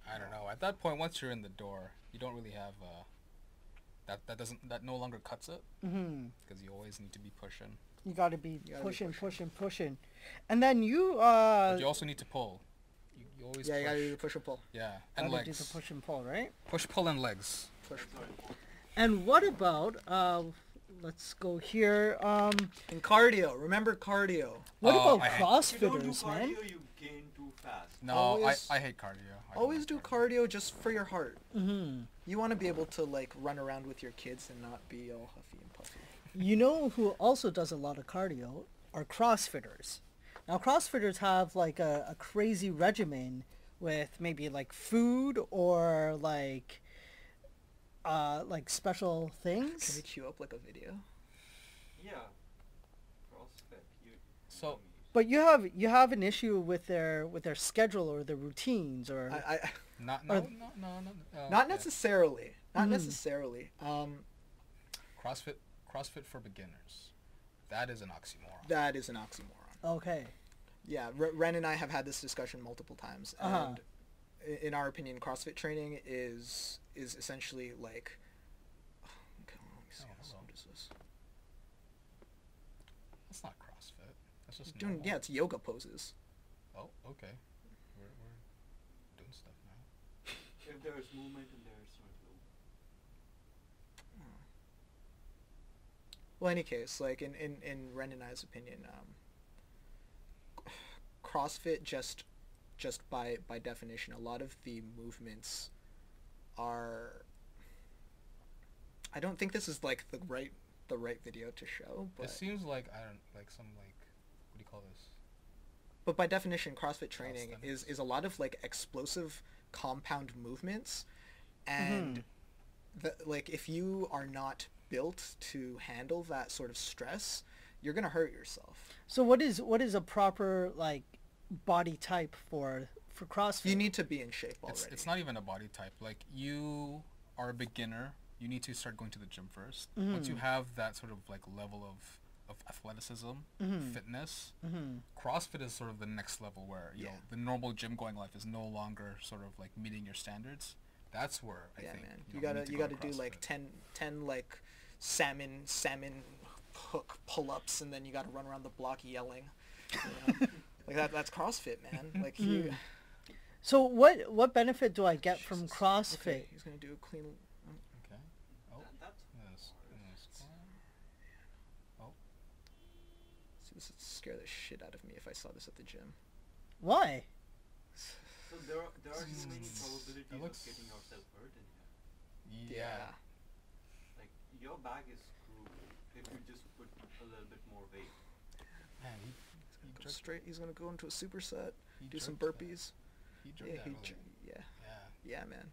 I don't know. At that point, once you're in the door, you don't really have that no longer cuts it, because you always need to be pushing. You got to be pushing, and then but you also need to pull. You always you push. gotta do the push and pull. Yeah, and legs. Do the push and pull, right? Push, pull, and legs. Push. And what about let's go here. And cardio. Remember cardio. What about If you don't do CrossFitters, cardio, man? you gain too fast. No, Always- I hate cardio. I don't Always like do cardio just for your heart. You want to be able to like run around with your kids and not be all huffy and puffy. You know who also does a lot of cardio are CrossFitters. Now, CrossFitters have like a crazy regimen with maybe like food or like special Can we things. cue up like a video? Yeah. CrossFit. So- But you have an issue with their schedule or their routines or No. Not necessarily. Not necessarily. CrossFit for beginners. That is an oxymoron. That is an oxymoron. okay. Yeah, Ren and I have had this discussion multiple times, and in our opinion, CrossFit training is essentially like. Okay, let me see. What is this? That's not CrossFit. That's just Doing normal. yeah, it's yoga poses. Oh, okay. We're doing stuff now. If there's movement and there's no flow. Well, any case, like in Ren and I's opinion, CrossFit just by definition, a lot of the movements are. I don't think this is like the right video to show, but It seems like I don't like some like what do you call this? but by definition, CrossFit training Calisthenics. is a lot of like explosive compound movements, and like if you are not built to handle that sort of stress, you're gonna hurt yourself. So what is a proper like body type for CrossFit? You need to be in shape already. It's not even a body type. Like you are a beginner, you need to start going to the gym first. Once you have that sort of like level of athleticism, fitness, CrossFit is sort of the next level where you know the normal gym going life is no longer sort of like meeting your standards. That's where I think man. you You need to gotta go to do like CrossFit. 10 like salmon hook pull-ups, and then you gotta run around the block yelling. You know? Like that's CrossFit, man. Like you. So what benefit do I get from Jesus. CrossFit? Okay, he's gonna do a clean. Okay. Oh. That's Yes. Oh. See, this would scare the shit out of me if I saw this at the gym. Why? so there are too many probabilities of looks- getting yourself hurt in here. Yeah. Like your back is screwed if you just put a little bit more weight. Man, He's gonna go straight. He's gonna go into a superset. he Do some jerked that. burpees. He jerked Yeah, that earlier. yeah, Yeah. yeah, man.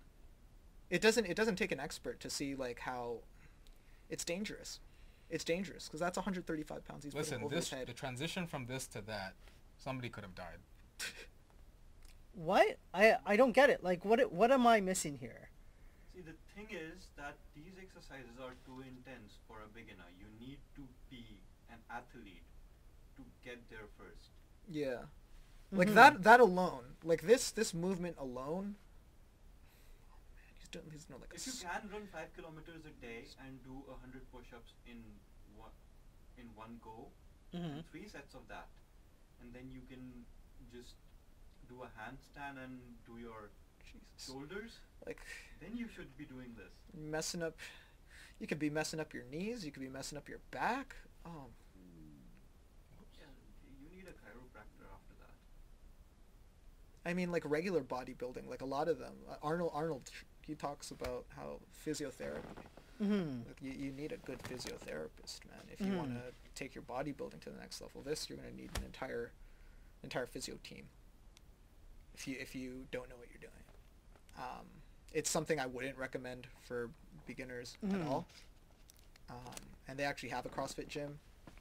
It doesn't take an expert to see like how it's dangerous. It's dangerous because that's 135 pounds he's putting Listen, over his the head. transition from this to that, somebody could have died. What? I don't get it. Like what am I missing here? See, the thing is that these exercises are too intense for a beginner. You need to be an athlete to get there first. Yeah. Like that alone, like this movement alone. Oh man, he's doing like a. If you can run 5 kilometers a day and do 100 push-ups in one go, Mhm. 3 sets of that, and then you can just do a handstand and do your Jesus. shoulders, Like then you should be doing this. messing up. You could be messing up your knees. You could be messing up your back. Oh, Yeah, you need a chiropractor after that. I mean, like regular bodybuilding, like a lot of them. Arnold, he talks about how physiotherapy. Like you need a good physiotherapist, man. If you want to take your bodybuilding to the next level, you're gonna need an entire physio team. If you don't know what you're doing, it's something I wouldn't recommend for beginners at all. And they actually have a CrossFit gym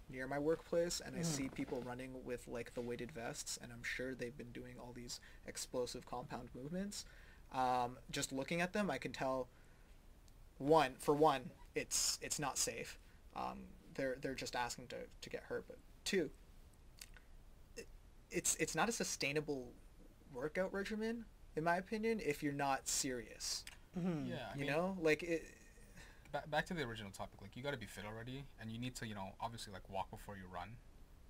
near my workplace, and I see people running with like the weighted vests, and I'm sure they've been doing all these explosive compound movements. Just looking at them, I can tell. For one, it's not safe. They're just asking to get hurt. But two, it's not a sustainable workout regimen, in my opinion, if you're not serious. Yeah. I You mean, know, like it. back to the original topic, like you got to be fit already, and you need to, you know, obviously like walk before you run,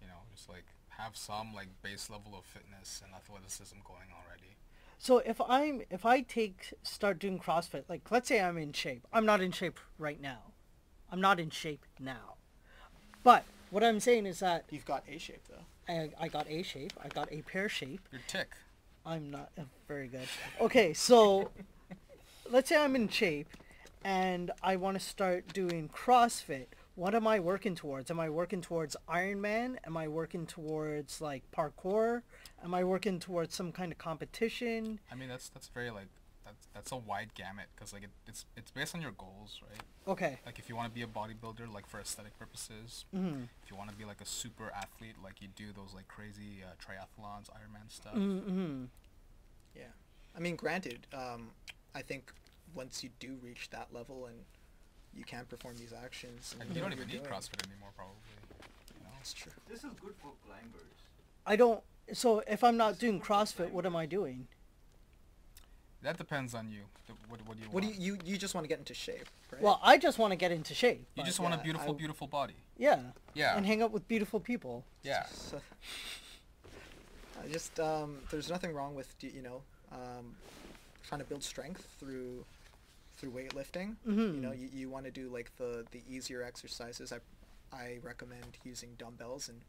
you know, just like have some like base level of fitness and athleticism going already. So if I start doing CrossFit, like let's say I'm in shape. I'm not in shape right now. I'm not in shape now. But what I'm saying is that You've got A shape though. I got A shape. I got a pear shape. Your tick. I'm not very good. Okay, so let's say I'm in shape and I want to start doing CrossFit. What am I working towards? Am I working towards Ironman? Am I working towards like parkour? Am I working towards some kind of competition? I mean, that's very like that's a wide gamut because like it's based on your goals, right? Okay. Like if you want to be a bodybuilder, like for aesthetic purposes, Mm-hmm. if you want to be like a super athlete, like you do those like crazy triathlons, Ironman stuff. Mm-hmm. Yeah. I mean, granted, I think once you do reach that level and you can perform these actions, And know you don't what even you're need doing. CrossFit anymore, probably. You know? That's true. This is good for climbers. I don't. So if I'm not doing CrossFit, what am I doing? That depends on you. What do you What do want? you just want to get into shape, right? Well, I just want to get into shape. You but just want a yeah, beautiful, I- beautiful body. yeah. Yeah. And hang out with beautiful people. Yeah. So, I just there's nothing wrong with trying to build strength through weightlifting, Mm-hmm. you know, you want to do like the easier exercises. I recommend using dumbbells and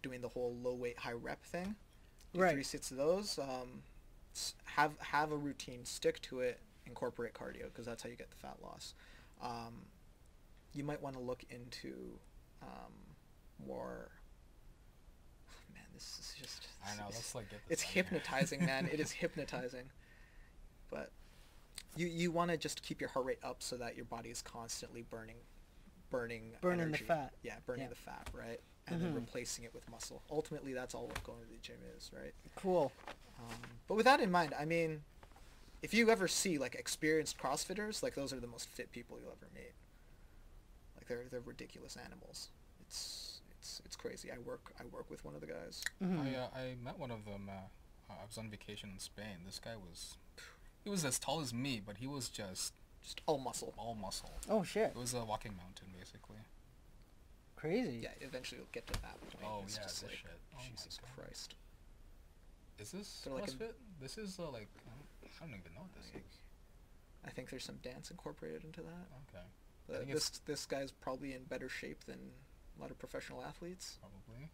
doing the whole low weight high rep thing. Do Right. 3 sets of those. Have a routine, stick to it, incorporate cardio because that's how you get the fat loss. You might want to look into more. Man, this is just. I know. Let's like get this. It's out here. hypnotizing, man. It is hypnotizing. But you want to just keep your heart rate up so that your body is constantly burning the energy. fat. Yeah, burning Yeah. the fat, right? And then Mhm. replacing it with muscle. Ultimately, that's all what going to the gym is, right? Cool. But with that in mind, I mean, if you ever see like experienced CrossFitters, like those are the most fit people you'll ever meet. Like they're ridiculous animals. It's crazy. I work with one of the guys. Mm-hmm. I met one of them. I was on vacation in Spain. This guy he was as tall as me, but he was just all muscle. all muscle. Oh shit. It was a walking mountain, basically. Crazy. Yeah, eventually you'll get to that point. Oh, It's yeah, just this like, shit. Oh my Jesus God. Christ. Is this They're like CrossFit? This is like I don't even know what this Like, is. I think there's some dance incorporated into that. Okay, But think this guy's probably in better shape than a lot of professional athletes. probably.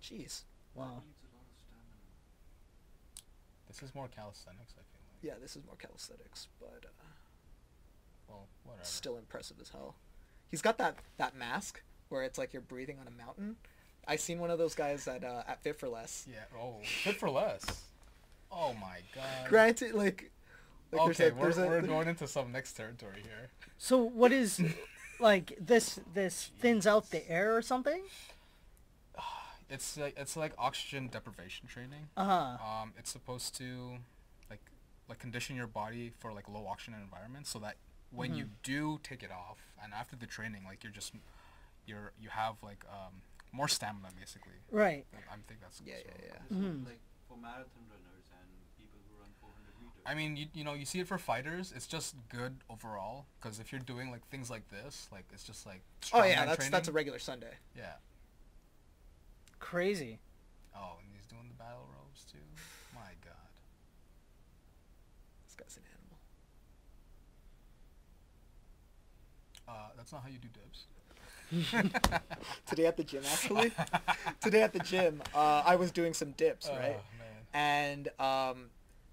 Jeez. Wow. Needs a lot of stamina. This is more calisthenics, I feel like. Yeah, this is more calisthenics, but Well, whatever. still impressive as hell. He's got that mask where it's like you're breathing on a mountain. I seen one of those guys at Fit for Less. Yeah. Oh, fit for less. Oh my God. Granted, like Okay, there's we're going into some next territory here. So what is like this thins out the air or something? It's like oxygen deprivation training. Uh-huh. It's supposed to like condition your body for like low oxygen environments so that when you do take it off and after the training, like you have like more stamina basically. Right. I think that's Yeah. This Mhm. is like for marathon runners and people who run 400 meters. I mean, you see it for fighters. It's just good overall because if you're doing like things like this, like it's just like Oh yeah, strongman that's a training. regular Sunday. Yeah. Crazy. Oh, and he's doing the battle ropes too. My God. This guy's an animal. That's not how you do dips. Today at the gym, actually. Today at the gym, I was doing some dips, right? Oh man. And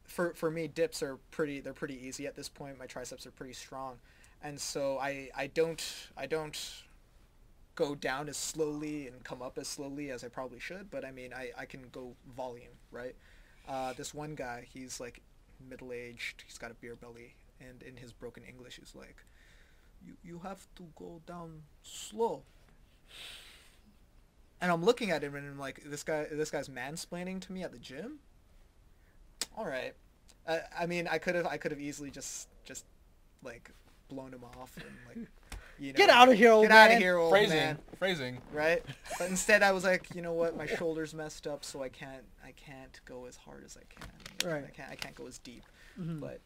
for me, dips are pretty easy at this point. My triceps are pretty strong, and so I don't go down as slowly and come up as slowly as I probably should. But I mean, I can go volume, right? This one guy, he's like middle-aged. He's got a beer belly, and in his broken English, he's like, "You have to go down slow." And I'm looking at him and I'm like, this guy's mansplaining to me at the gym. All right. I mean, I could have easily just like blown him off and like, you know, Get out of here, old get out man. of here, old man. Phrasing. Right? But instead, I was like, you know what? My shoulder's messed up, so I can't go as hard as I can. Right. I can't go as deep. Mhm. But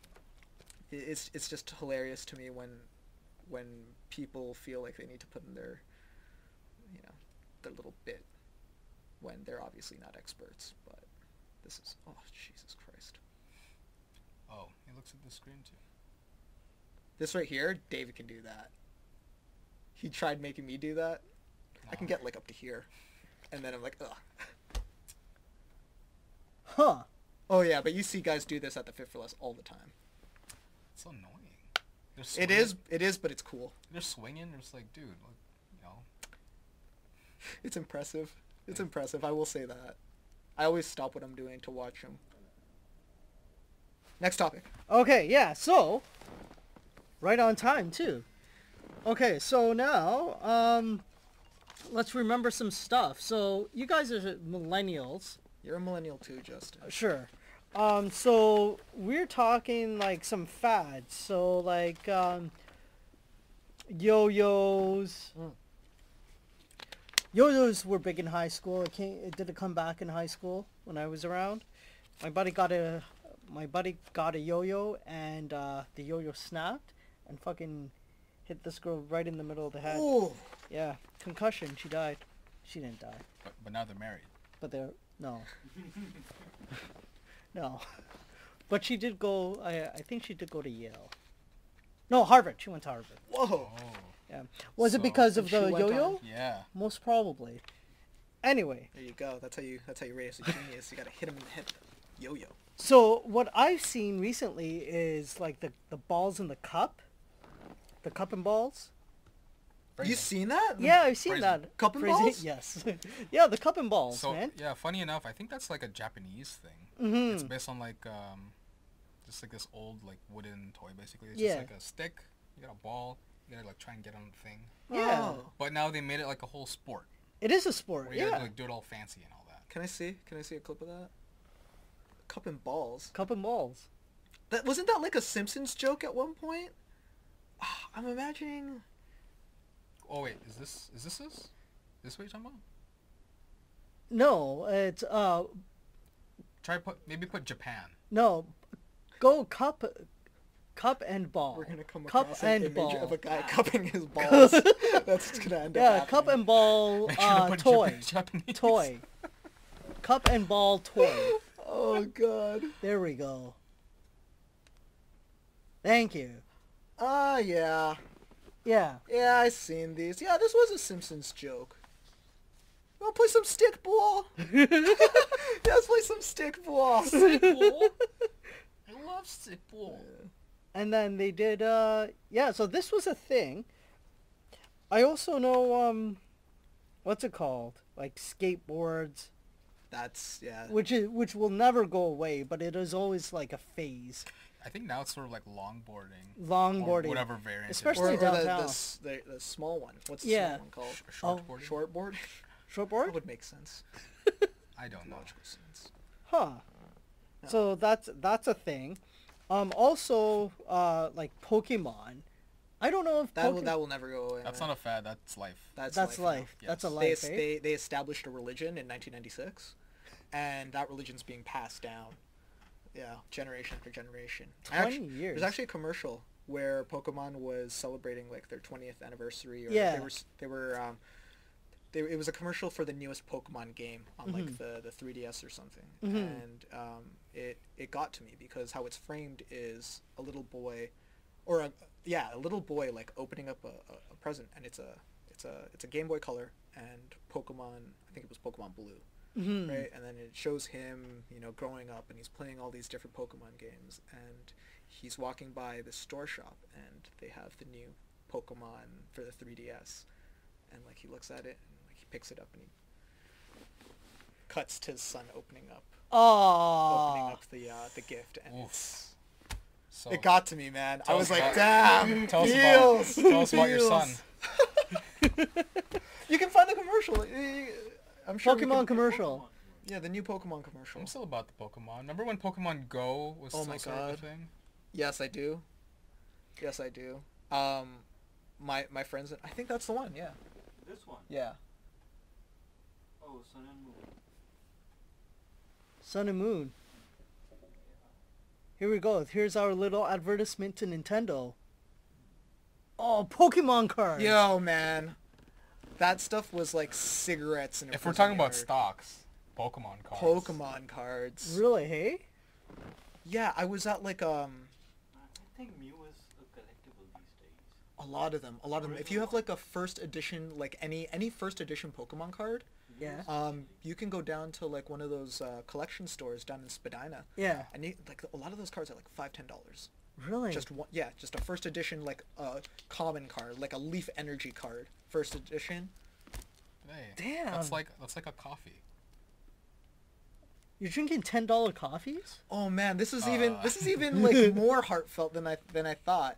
it's just hilarious to me when people feel like they need to put in their, you know, their little bit when they're obviously not experts. But this is, oh Jesus Christ. Oh, he looks at the screen too. This right here, David can do that. He tried making me do that. I can get like up to here, and then I'm like, ugh. Huh. Oh yeah, but you see guys do this at the Fit for Less all the time. It's so annoying. They're It swinging- is, but it's cool. They're swinging. They're just like, dude, look, you know. It's impressive. It's impressive. I will say that. I always stop what I'm doing to watch them. Next topic. Okay, yeah, so right on time too. Okay, so now let's remember some stuff. So you guys are millennials. You're a millennial too, Justin. Sure. So we're talking like some fads. So like yo-yos. Yo-yos were big in high school. It did a comeback in high school when I was around. My buddy got a yo-yo and the yo-yo snapped and fucking hit this girl right in the middle of the head. Ooh. Yeah, concussion. She died. She didn't die, But now they're married. but no. No. But she did go. I think she did go to Yale. No, Harvard. She went to Harvard. Whoa. Oh. Yeah. Was it So- because of And she the went yo-yo? on- Yeah. Most probably. Anyway, There you go. That's how you raise a genius. You gotta hit him in the head. Yo-yo. so what I've seen recently is like the balls in the cup and balls. You Phrasing. seen that? Yeah, I've seen Phrasing. that. Cup and Phrasing? balls? Yes. Yeah, the cup and balls, So man. yeah, funny enough, I think that's like a Japanese thing. Mm-hmm. It's based on like just like this old like wooden toy basically. It's Yeah. just like a stick. You got a ball. You gotta like try and get on the thing. Yeah. Oh. But now they made it like a whole sport. It is a sport. Where you Yeah. gotta like do it all fancy and all that. Can I see a clip of that? Cup and balls. Cup and balls. That wasn't that like a Simpsons joke at one point? Ah, I'm imagining. Oh wait, is this this? This what you're talking about? No, it's Maybe put Japan. no, go cup and ball. We're gonna come cup across an and image ball. of a guy cupping his balls. That's what's gonna end up Yeah, happening. cup and ball Make sure to put toy. Japanese. Toy. Cup and ball toy. Oh god. There we go. Thank you. Yeah. Yeah. Yeah, I seen these. Yeah, this was a Simpsons joke. Wanna play some stick ball? Yeah, let's play some stick ball. Stickball. I love stickball. And then they did yeah, so this was a thing. I also know what's it called? Like skateboards, That's yeah. which will never go away, but it is always like a phase. I think now it's sort of like longboarding. Longboarding. Or whatever variant. Especially Or downtown. the small one. What's the Yeah. small one called? Shortboarding. Shortboard? That Shortboard? would make sense. I don't know. Logical sense. Huh. Yeah. So that's a thing. Also like Pokemon. I don't know if That will never go away. That's man. not a fad. That's life. That's life. life. Yes. That's a They, life. Eh? they established a religion in 1996, and that religion's being passed down. Yeah, generation after generation. 20 years. There's actually a commercial where Pokemon was celebrating like their 20th anniversary, or Yeah. it was a commercial for the newest Pokemon game on like Mm-hmm. the 3DS or something, Mhm. and it got to me because how it's framed is a little boy, or a little boy like opening up a present, and it's a Game Boy Color and Pokemon. I think it was Pokemon Blue. Mhm. Right, and then it shows him, growing up, and he's playing all these different Pokemon games, and he's walking by the store shop, and they have the new Pokemon for the 3DS, and like he looks at it, and like he picks it up, and he cuts to his son opening up Oh. the gift, and Oof. So it got to me, man. I Tell was us like, about- damn, tell us feels, about, tell us about your son. feels. You can find the commercial. I'm sure we Pokemon can- commercial. Yeah, the new Pokemon commercial. I'm still about the Pokemon. Remember when Pokemon Go was Oh still my sort of a God. thing? Yes, I do. Yes, I do. My friends, I think that's the one. Yeah. This one. Yeah. Oh, Sun and Moon. Sun and Moon. Here we go. Here's our little advertisement to Nintendo. Oh, Pokemon cards. Yo, man, that stuff was like cigarettes in a If we're prison talking about yard. stocks, Pokemon cards. Pokemon cards. Really, hey? Yeah, I was at like I think Mew is a collectible these days. a lot of them. If you have like a first edition, like any first edition Pokemon card, Yeah. you can go down to like one of those collection stores down in Spadina, Yeah. and like a lot of those cards are like $5-10. Really? Just one, yeah, just a first edition like common card, like a Leaf Energy card, first edition. Hey, Damn. That's like a coffee. You're drinking $10 coffees? Oh man, this is even like more heartfelt than I thought,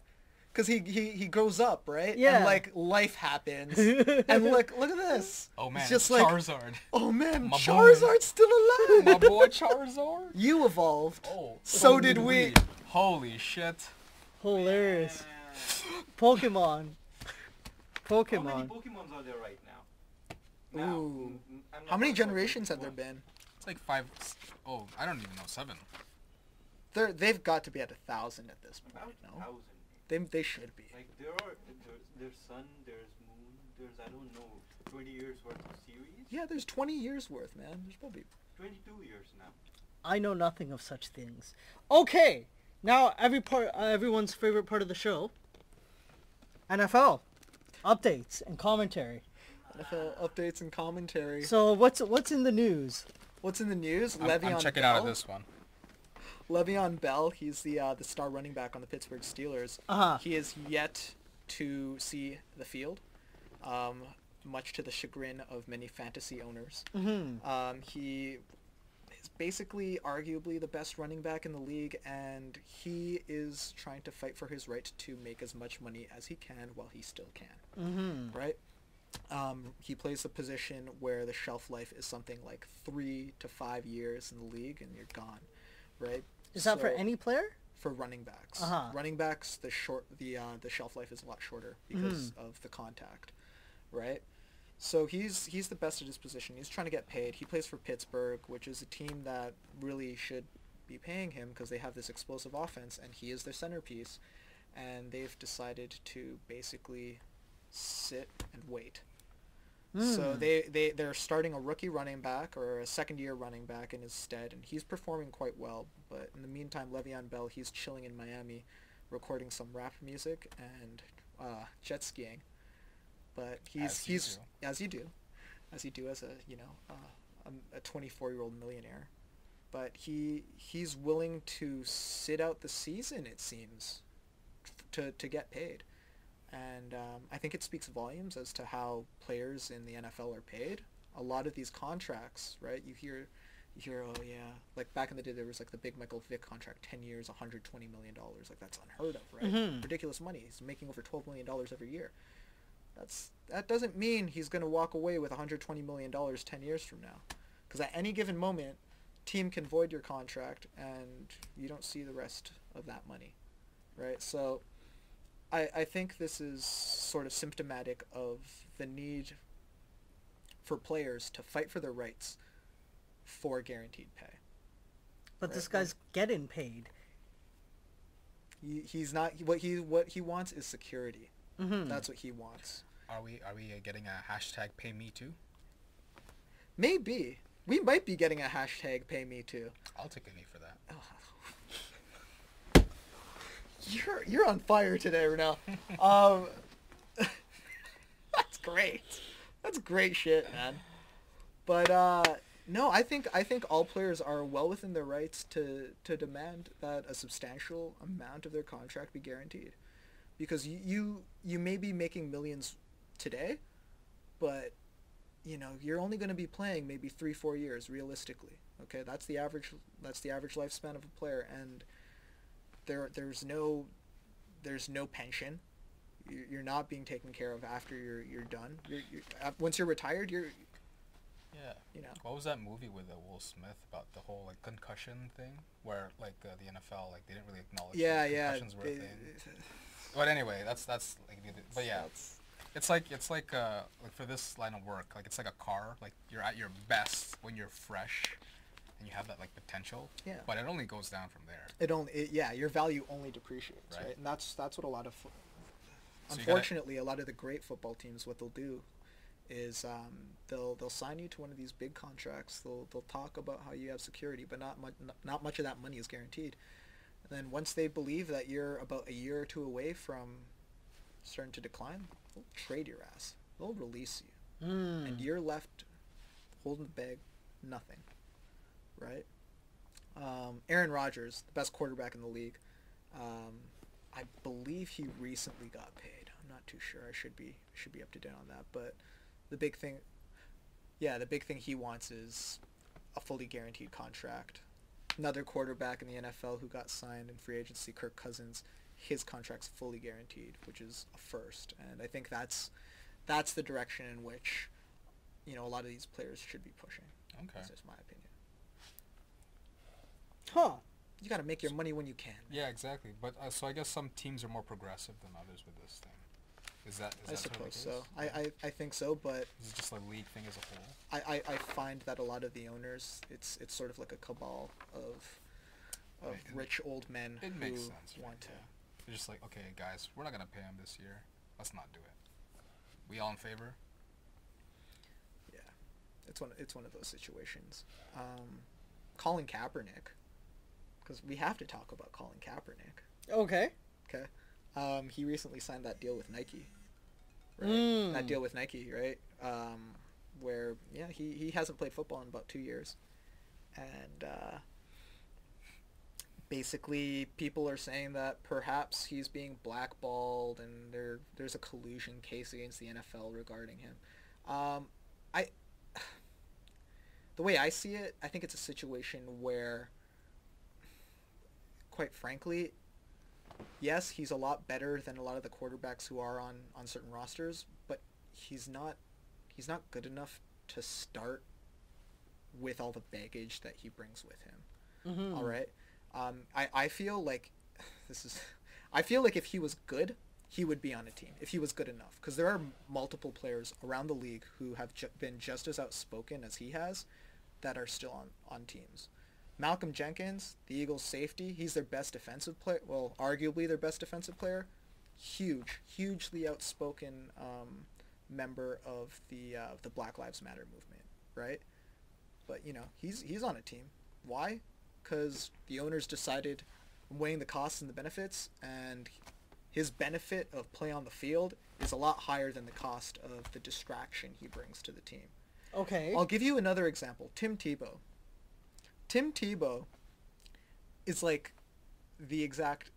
because he grows up, right? Yeah. And like life happens, and look at this. Oh man, it's just like, Charizard. oh man, My boy. Charizard's still alive. My boy Charizard. You evolved. Oh, So did we. Holy shit. Hilarious. Yeah. Pokemon. How many Pokemon. Pokemons are there right now? Now, Ooh. I'm not How many talking about generations have there 21. been? It's like 5. Oh, I don't even know. 7. They've got to be at 1,000 at this About point. No, 1,000. they should be. Like there's Sun, there's Moon, there's I don't know 20 years worth of series. Yeah, there's 20 years worth, man. There's probably. 22 years now. I know nothing of such things. Okay, now everyone's favorite part of the show, NFL updates and commentary. NFL updates and commentary. So what's in the news? What's in the news? I'm checking out of this one. Le'Veon Bell, he's the star running back on the Pittsburgh Steelers. He is yet to see the field, much to the chagrin of many fantasy owners. He is basically arguably the best running back in the league, and he is trying to fight for his right to make as much money as he can while he still can. Right? He plays a position where the shelf life is something like 3 to 5 years in the league, and you're gone. Right? Is that for any player? For running backs. Running backs, the shelf life is a lot shorter because of the contact, right? So he's the best at his position. He's trying to get paid. He plays for Pittsburgh, which is a team that really should be paying him because they have this explosive offense, and he is their centerpiece. And they've decided to basically sit and wait. So they're starting a rookie running back or a second-year running back in his stead, and he's performing quite well. But in the meantime, Le'Veon Bell, he's chilling in Miami, recording some rap music and jet skiing. But as you do as a 24-year-old millionaire. But he's willing to sit out the season, it seems, to get paid. And I think it speaks volumes as to how players in the NFL are paid. A lot of these contracts, right? You hear, oh yeah, like back in the day there was like the big Michael Vick contract, 10 years, $120 million. Like that's unheard of, right? Ridiculous money. He's making over $12 million every year. That doesn't mean he's going to walk away with $120 million 10 years from now. Because at any given moment, team can void your contract and you don't see the rest of that money, right? So I think this is sort of symptomatic of the need for players to fight for their rights for guaranteed pay. But this guy's getting paid. He's not. What he wants is security. That's what he wants. Are we getting a hashtag pay me too? Maybe. We might be getting a hashtag pay me too. I'll take a knee for that. You're on fire today, Renniel. That's great. That's great shit, man. But no, I think all players are well within their rights to demand that a substantial amount of their contract be guaranteed, because you may be making millions today, but you're only going to be playing maybe 3-4 years realistically. Okay, that's the average lifespan of a player, and there's no pension. You're not being taken care of after you're done. Once you're retired, you're. Yeah. What was that movie with Will Smith about the whole like concussion thing, where like the NFL like they didn't really acknowledge concussions were a thing. But anyway, that's like. But yeah, it's like for this line of work, like it's like a car. Like you're at your best when you're fresh. And you have that like potential, but it only goes down from there. Your value only depreciates, right? And that's what a lot of, unfortunately, a lot of the great football teams, what they'll do, is they'll sign you to one of these big contracts. They'll talk about how you have security, but not much of that money is guaranteed. And then once they believe that you're about a year or two away from starting to decline, they'll trade your ass. They'll release you, and you're left holding the bag, nothing. Right? Aaron Rodgers, the best quarterback in the league. I believe he recently got paid. I'm not too sure. I should be up to date on that. But the big thing he wants is a fully guaranteed contract. Another quarterback in the NFL who got signed in free agency, Kirk Cousins, his contract's fully guaranteed, which is a first. And I think that's the direction in which a lot of these players should be pushing. Okay. That's just my opinion. Huh. You gotta make your money when you can. Yeah, exactly. But so I guess some teams are more progressive than others with this thing. Is I suppose so. I think so, but is it just a league thing as a whole? I find that a lot of the owners, it's sort of like a cabal of rich old men who makes sense, want to. They're just like, okay, guys, we're not gonna pay him this year. Let's not do it. We all in favor? Yeah, it's one of those situations. Colin Kaepernick, because we have to talk about Colin Kaepernick. Okay. Okay. He recently signed that deal with Nike. Right? That deal with Nike, right? Where, yeah, he hasn't played football in about 2 years. And basically people are saying that perhaps he's being blackballed and there's a collusion case against the NFL regarding him. The way I see it, I think it's a situation where, quite frankly, yes, he's a lot better than a lot of the quarterbacks who are on certain rosters, but he's not good enough to start with all the baggage that he brings with him. Mm-hmm. All right. I feel like I feel like if he was good, he would be on a team if he was good enough, because there are multiple players around the league who have been just as outspoken as he has that are still on teams. Malcolm Jenkins, the Eagles' safety, he's their best defensive player. Well, arguably their best defensive player. Hugely outspoken member of the Black Lives Matter movement, right? But he's on a team. Why? Because the owners decided, weighing the costs and the benefits, and his benefit of play on the field is a lot higher than the cost of the distraction he brings to the team. Okay. I'll give you another example. Tim Tebow. Tim Tebow is like the exact,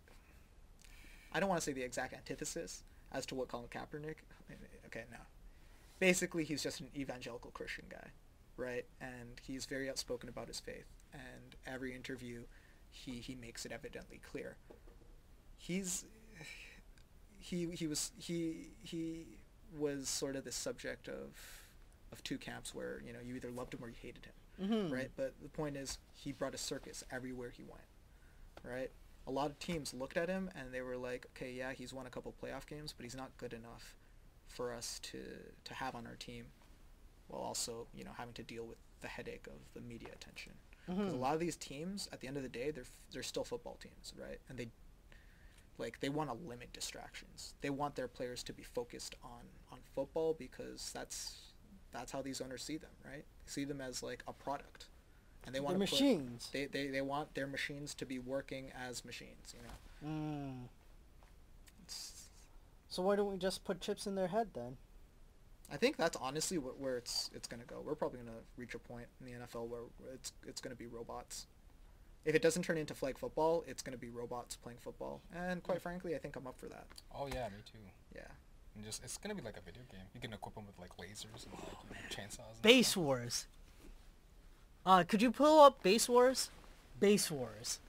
I don't want to say the exact antithesis as to what Colin Kaepernick, okay, no. Basically, he's just an evangelical Christian guy, right? And he's very outspoken about his faith. And every interview, he makes it evidently clear. He was sort of the subject of two camps where, you either loved him or you hated him. Mm-hmm. Right? But the point is, he brought a circus everywhere he went, right? A lot of teams looked at him and they were like, okay, yeah, he's won a couple playoff games, but he's not good enough for us to have on our team, while also, having to deal with the headache of the media attention. Because a lot of these teams, at the end of the day, they're still football teams, right? And they want to limit distractions. They want their players to be focused on football, because that's how these owners see them, right? They see them as like a product, and they want machines. They want their machines to be working as machines, So why don't we just put chips in their head then? I think that's honestly where it's gonna go. We're probably gonna reach a point in the NFL where it's gonna be robots. If it doesn't turn into flag football, it's gonna be robots playing football, and quite frankly, I think I'm up for that. Oh yeah, me too. Yeah. And it's gonna be like a video game. You can equip them with like lasers and like chainsaws. And Base stuff. Wars. Could you pull up Base Wars? Base Wars.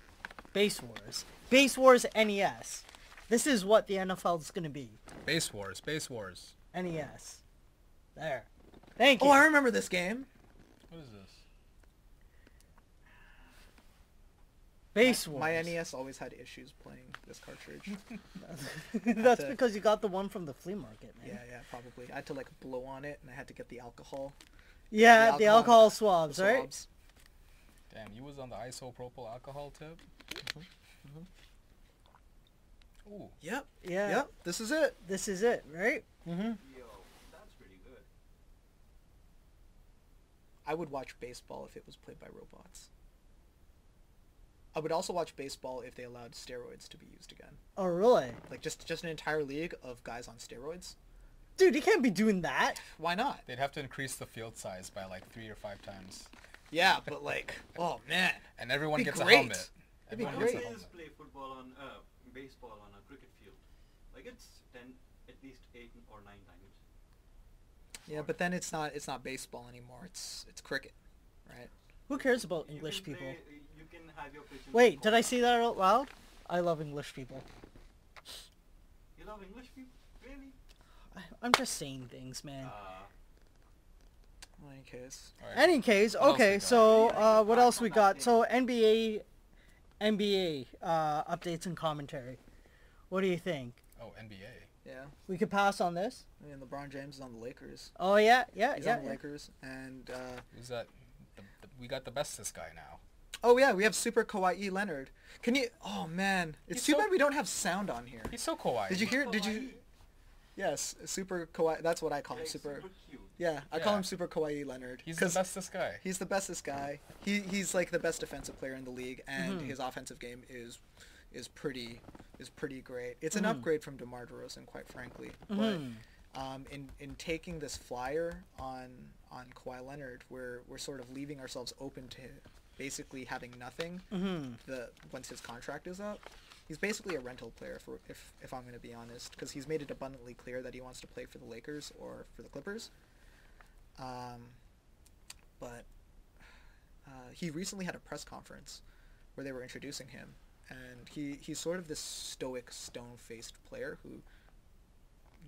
Base Wars. Base Wars NES. This is what the NFL is gonna be. Base Wars. Base Wars. NES. There. Thank you. Oh, I remember this game. What is this? Base Wars. My NES always had issues playing this cartridge. That's because you got the one from the flea market, man. Yeah, probably. I had to like blow on it, and I had to get the alcohol. Yeah, the alcohol swabs, right? Swabs. Damn, you was on the isopropyl alcohol tip? Ooh. Yep. Yeah. Yep. This is it. This is it, right? Mm-hmm. Yo, that's pretty good. I would watch baseball if it was played by robots. I would also watch baseball if they allowed steroids to be used again. Oh, really? Like just an entire league of guys on steroids. Dude, you can't be doing that. Why not? They'd have to increase the field size by like 3 or 5 times. Yeah, but like, oh man. And everyone Be gets great. a helmet. It'd be Everyone great. gets a Players helmet. play football on baseball on a cricket field. Like it's 10, at least 8 or 9 times. Yeah, but then it's not baseball anymore. It's cricket, right? Who cares about You English can people? you can have your pitch in Wait, football. did I say that out loud? I love English people. You love English people? Really? I'm just saying things, man. In any case. All right. Any case, What else we okay, got? so what else we got? So NBA updates and commentary. What do you think? Oh, NBA. Yeah. We could pass on this? I mean, LeBron James is on the Lakers. Oh yeah, He's on the yeah. Lakers, and Who's that? We got the bestest guy now. oh yeah, we have Super Kawhi Leonard. Can you? Oh man, it's He's too so- bad we don't have sound on here. He's so kawaii. Did you hear? Did you? Yes, Super Kawhi. That's what I call him. Like Super. super cute. Yeah, I call Yeah. him Super Kawhi Leonard. He's the 'cause bestest guy. He's the bestest guy. He's like the best defensive player in the league, and Mhm. his offensive game is pretty great. It's an Mhm. upgrade from DeMar DeRozan, quite frankly. Mhm. But in taking this flyer on Kawhi Leonard, we're sort of leaving ourselves open to basically having nothing. Mhm. Once his contract is up, he's basically a rental player. If I'm going to be honest, because he's made it abundantly clear that he wants to play for the Lakers or for the Clippers. But he recently had a press conference where they were introducing him, and he's sort of this stoic, stone-faced player who,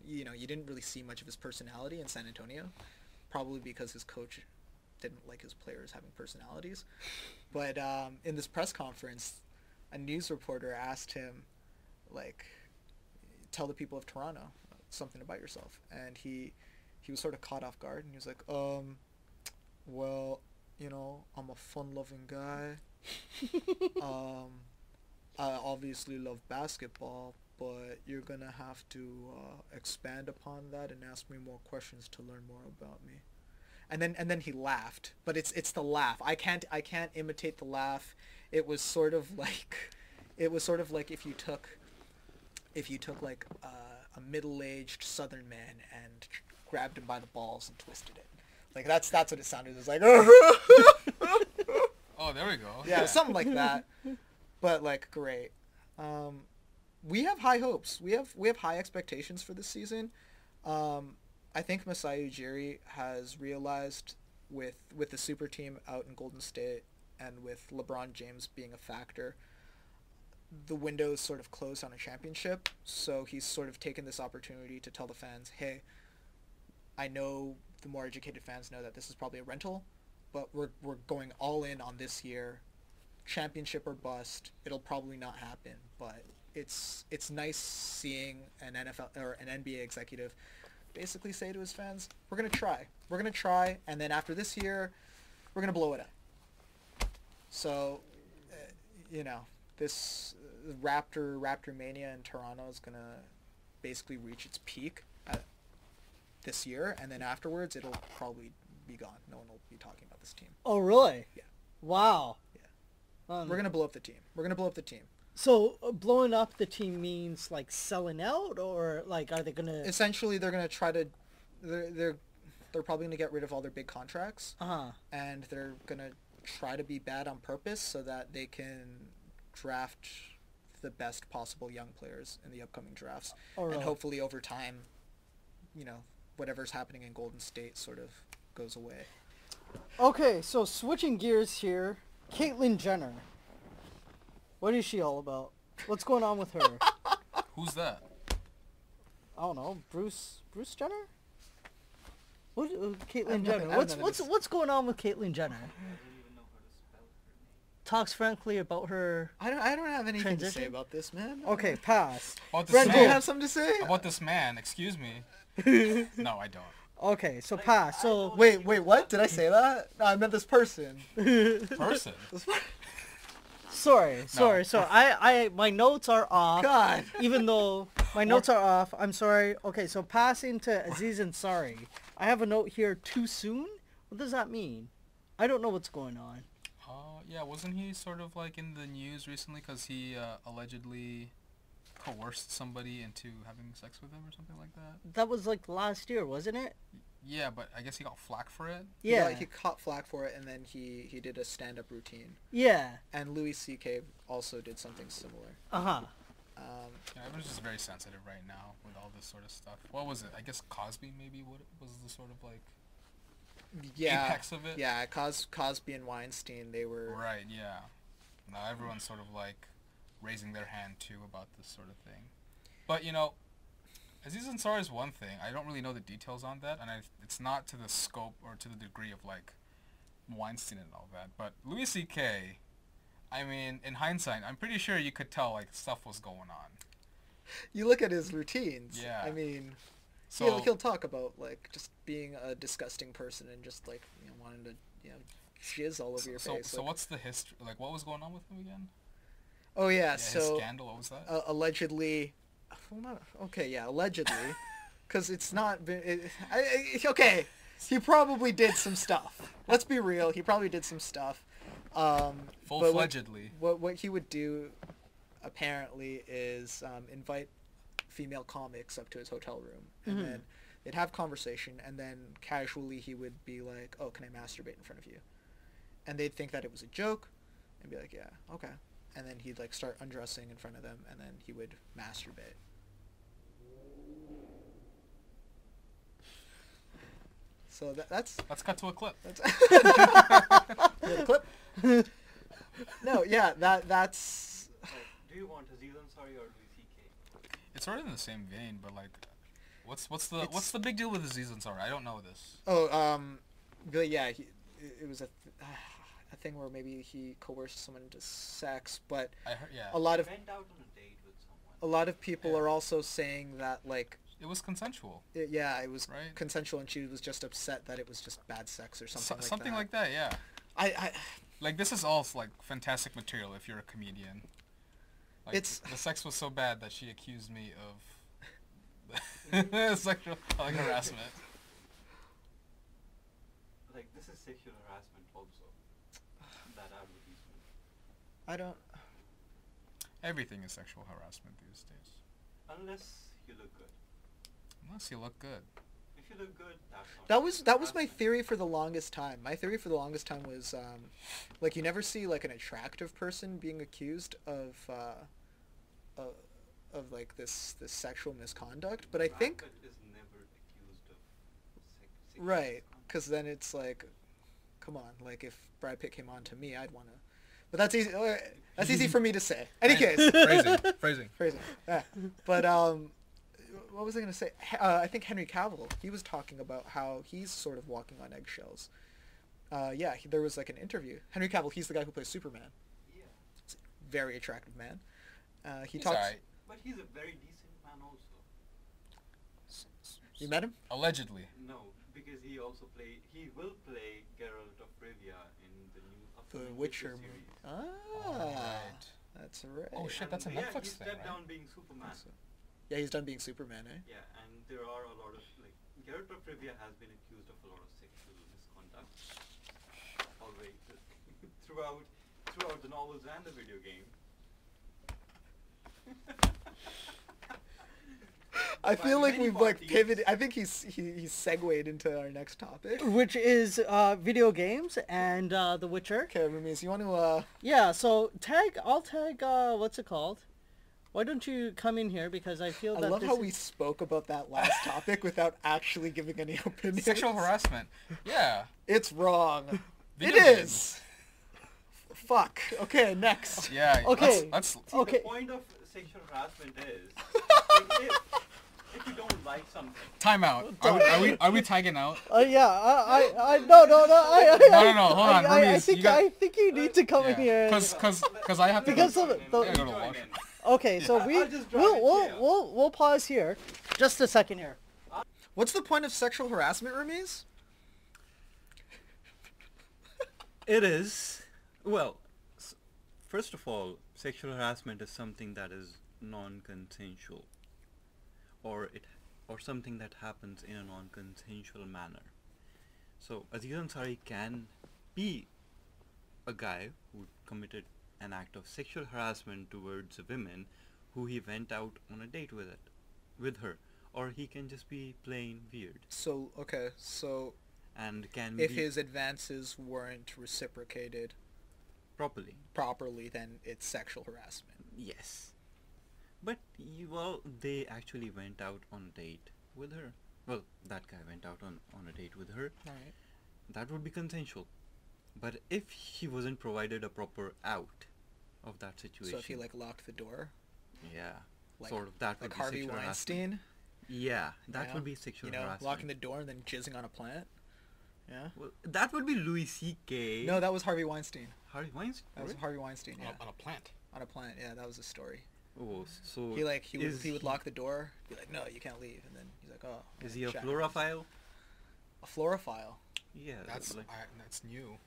you didn't really see much of his personality in San Antonio, probably because his coach didn't like his players having personalities. But in this press conference, a news reporter asked him, like, tell the people of Toronto something about yourself, and he was sort of caught off guard, and he was like, well, I'm a fun-loving guy. I obviously love basketball, but you're gonna have to expand upon that and ask me more questions to learn more about me. And then he laughed, but it's the laugh. I can't imitate the laugh. It was sort of like if you took like a middle-aged Southern man and grabbed him by the balls and twisted it. Like that's what it sounded. It was like, Oh, there we go. yeah, something like that. But like, great. We have high hopes. We have high expectations for this season. I think Masai Ujiri has realized with the super team out in Golden State and with LeBron James being a factor, the window is sort of closed on a championship. So he's sort of taken this opportunity to tell the fans, hey, I know the more educated fans know that this is probably a rental, but we're going all in on this year. Championship or bust. It'll probably not happen, but it's nice seeing an NFL or an NBA executive basically say to his fans, we're going to try, and then after this year, we're going to blow it up. So, this Raptor Mania in Toronto is going to basically reach its peak this year, and then afterwards, it'll probably be gone. No one will be talking about this team. Oh, really? Yeah. Wow. Yeah. We're going to blow up the team. So blowing up the team means like selling out, or like are they gonna? Essentially, they're gonna try to. They're probably gonna get rid of all their big contracts. And they're gonna try to be bad on purpose so that they can draft the best possible young players in the upcoming drafts. Oh, really? And hopefully over time, whatever's happening in Golden State sort of goes away. Okay, so switching gears here, Caitlyn Jenner. What is she all about? What's going on with her? Who's that? I don't know. Bruce Jenner? What? Caitlyn I've Jenner. never- What's going on with Caitlyn Jenner? I don't even know how to spell her name. Talks frankly about her. I don't have anything to say Transition? about this, man. Okay, pass. About this Red Do Bull. you man. have something to say? About this man. Excuse me. No, I don't. Okay, so pass. So Wait, what? Did I say that? No, I meant this person. Person. sorry. I my notes are off. God. Even though my notes are off, I'm sorry. Okay, so passing to Aziz Ansari. I have a note here, too soon? What does that mean? I don't know what's going on. Yeah, wasn't he sort of like in the news recently because he allegedly coerced somebody into having sex with him or something like that? That was like last year, wasn't it? Yeah, but I guess he got flack for it. Yeah. He caught flack for it, and then he did a stand-up routine. Yeah. And Louis C.K. also did something similar. Uh-huh. Yeah, everyone's just very sensitive right now with all this sort of stuff. What was it? I guess Cosby maybe what was the sort of like apex of it? Yeah, Cosby and Weinstein, they were... Right, yeah. Now everyone's sort of like raising their hand too about this sort of thing. But Aziz Ansari is one thing. I don't really know the details on that, and it's not to the scope or to the degree of like Weinstein and all that. But Louis C.K., I mean, in hindsight, I'm pretty sure you could tell like stuff was going on. You look at his routines. Yeah. I mean, So he'll talk about like just being a disgusting person and just like wanting to jizz all over your face. So what's the history? Like, what was going on with him again? Oh yeah, Yeah, so his scandal. What was that? allegedly. Well, not, okay, yeah, allegedly, because it's not been. Okay, He probably did some stuff. Let's be real. He probably did some stuff. Full-fledgedly. What he would do, apparently, is invite female comics up to his hotel room, and then they'd have conversation, and then casually he would be like, "Oh, can I masturbate in front of you?" And they'd think that it was a joke, and be like, "Yeah, okay." And then he'd like start undressing in front of them, and then he would masturbate. So that's Let's cut to a clip. that's the clip. No, yeah, that's. Like, do you want Aziz Ansari or Louis C.K.? It's sort of in the same vein, but like, what's the big deal with Aziz Ansari? I don't know this. Oh, but yeah, it was a thing where maybe he coerced someone into sex, but I heard, yeah. a lot of Went out on a date with someone. a lot of people Yeah. are also saying that like It was consensual. it was Right. consensual, and she was just upset that it was just bad sex or something like Something that. like that, yeah. I Like, this is all like fantastic material if you're a comedian. Like, It's- the sex was so bad that she accused me of sexual harassment. Like, this is sexual harassment also. That advertisement. I don't. Everything is sexual harassment these days. Unless you look good. Unless you look good. If you look good, that's not That was my harassment. theory for the longest time. My theory for the longest time was like you never see like an attractive person being accused of like this sexual misconduct, but I Brad think Pitt is never accused of sexual right, misconduct. because then it's like, come on, like if Brad Pitt came on to me, I'd wanna. But that's easy. That's easy for me to say. Any case, Phrasing. phrasing. Yeah. But what was I gonna say? I think Henry Cavill. He was talking about how he's sort of walking on eggshells. Yeah, there was like an interview. Henry Cavill. He's the guy who plays Superman. Yeah. Very attractive man. He He's talks. alright. But he's a very decent man also. You met him? Allegedly. No, because he will play Geralt of Rivia in the new The upcoming Witcher series. movie. Ah, Alright. that's right. Oh, shit, that's a And, yeah, Netflix he thing, stepped right? down being Superman. Yeah, he's done being Superman, eh? Yeah, and there are a lot of like Geralt of Rivia has been accused of a lot of sexual misconduct already throughout the novels and the video game. I By feel like many we've like parties. pivoted. I think he's segued into our next topic. Which is video games and The Witcher. Okay, Rameaz, you want to? Yeah, so I'll tag, what's it called? Why don't you come in here, because I feel I that love this how is... we spoke about that last topic without actually giving any opinion. Sexual harassment. Yeah. It's wrong. Video It games. is. Fuck. Okay, next. Yeah. Okay. Let's See, Okay. the point of sexual harassment is like, if you don't like something, time out. Are we tagging out? Yeah, I no, No, hold on, I Rameaz, think you got- I think you need to come in here. Cause I have to. Because go. of the- I gotta go join wash. in. Okay, so I'll we just drive it to you. we'll pause here, just a second here. What's the point of sexual harassment, Rameaz? It is, well, first of all, sexual harassment is something that is non-consensual, or something that happens in a non-consensual manner. So Aziz Ansari can be a guy who committed an act of sexual harassment towards a woman who he went out on a date with her, or he can just be plain weird So okay, so and can if be his advances weren't reciprocated properly, then it's sexual harassment. Yes. But, well, they actually went out on a date with her. Well, that guy went out on a date with her. Right. That would be consensual. But if he wasn't provided a proper out of that situation... So if he like locked the door, Yeah. like, sort of, that would like be Harvey sexual Weinstein, harassment. Yeah, that Yeah. would be sexual you know, harassment. locking the door and then jizzing on a plant. Yeah. Well, that would be Louis C.K. No, that was Harvey Weinstein. Harvey Weinstein? That was Really? Harvey Weinstein. Yeah. On a plant. On a plant. Yeah, that was a story. Oh, so... He would lock the door, be like, no, you can't leave, and then he's like, oh. Is he a check. florophile? A florophile. Yeah. That's like new.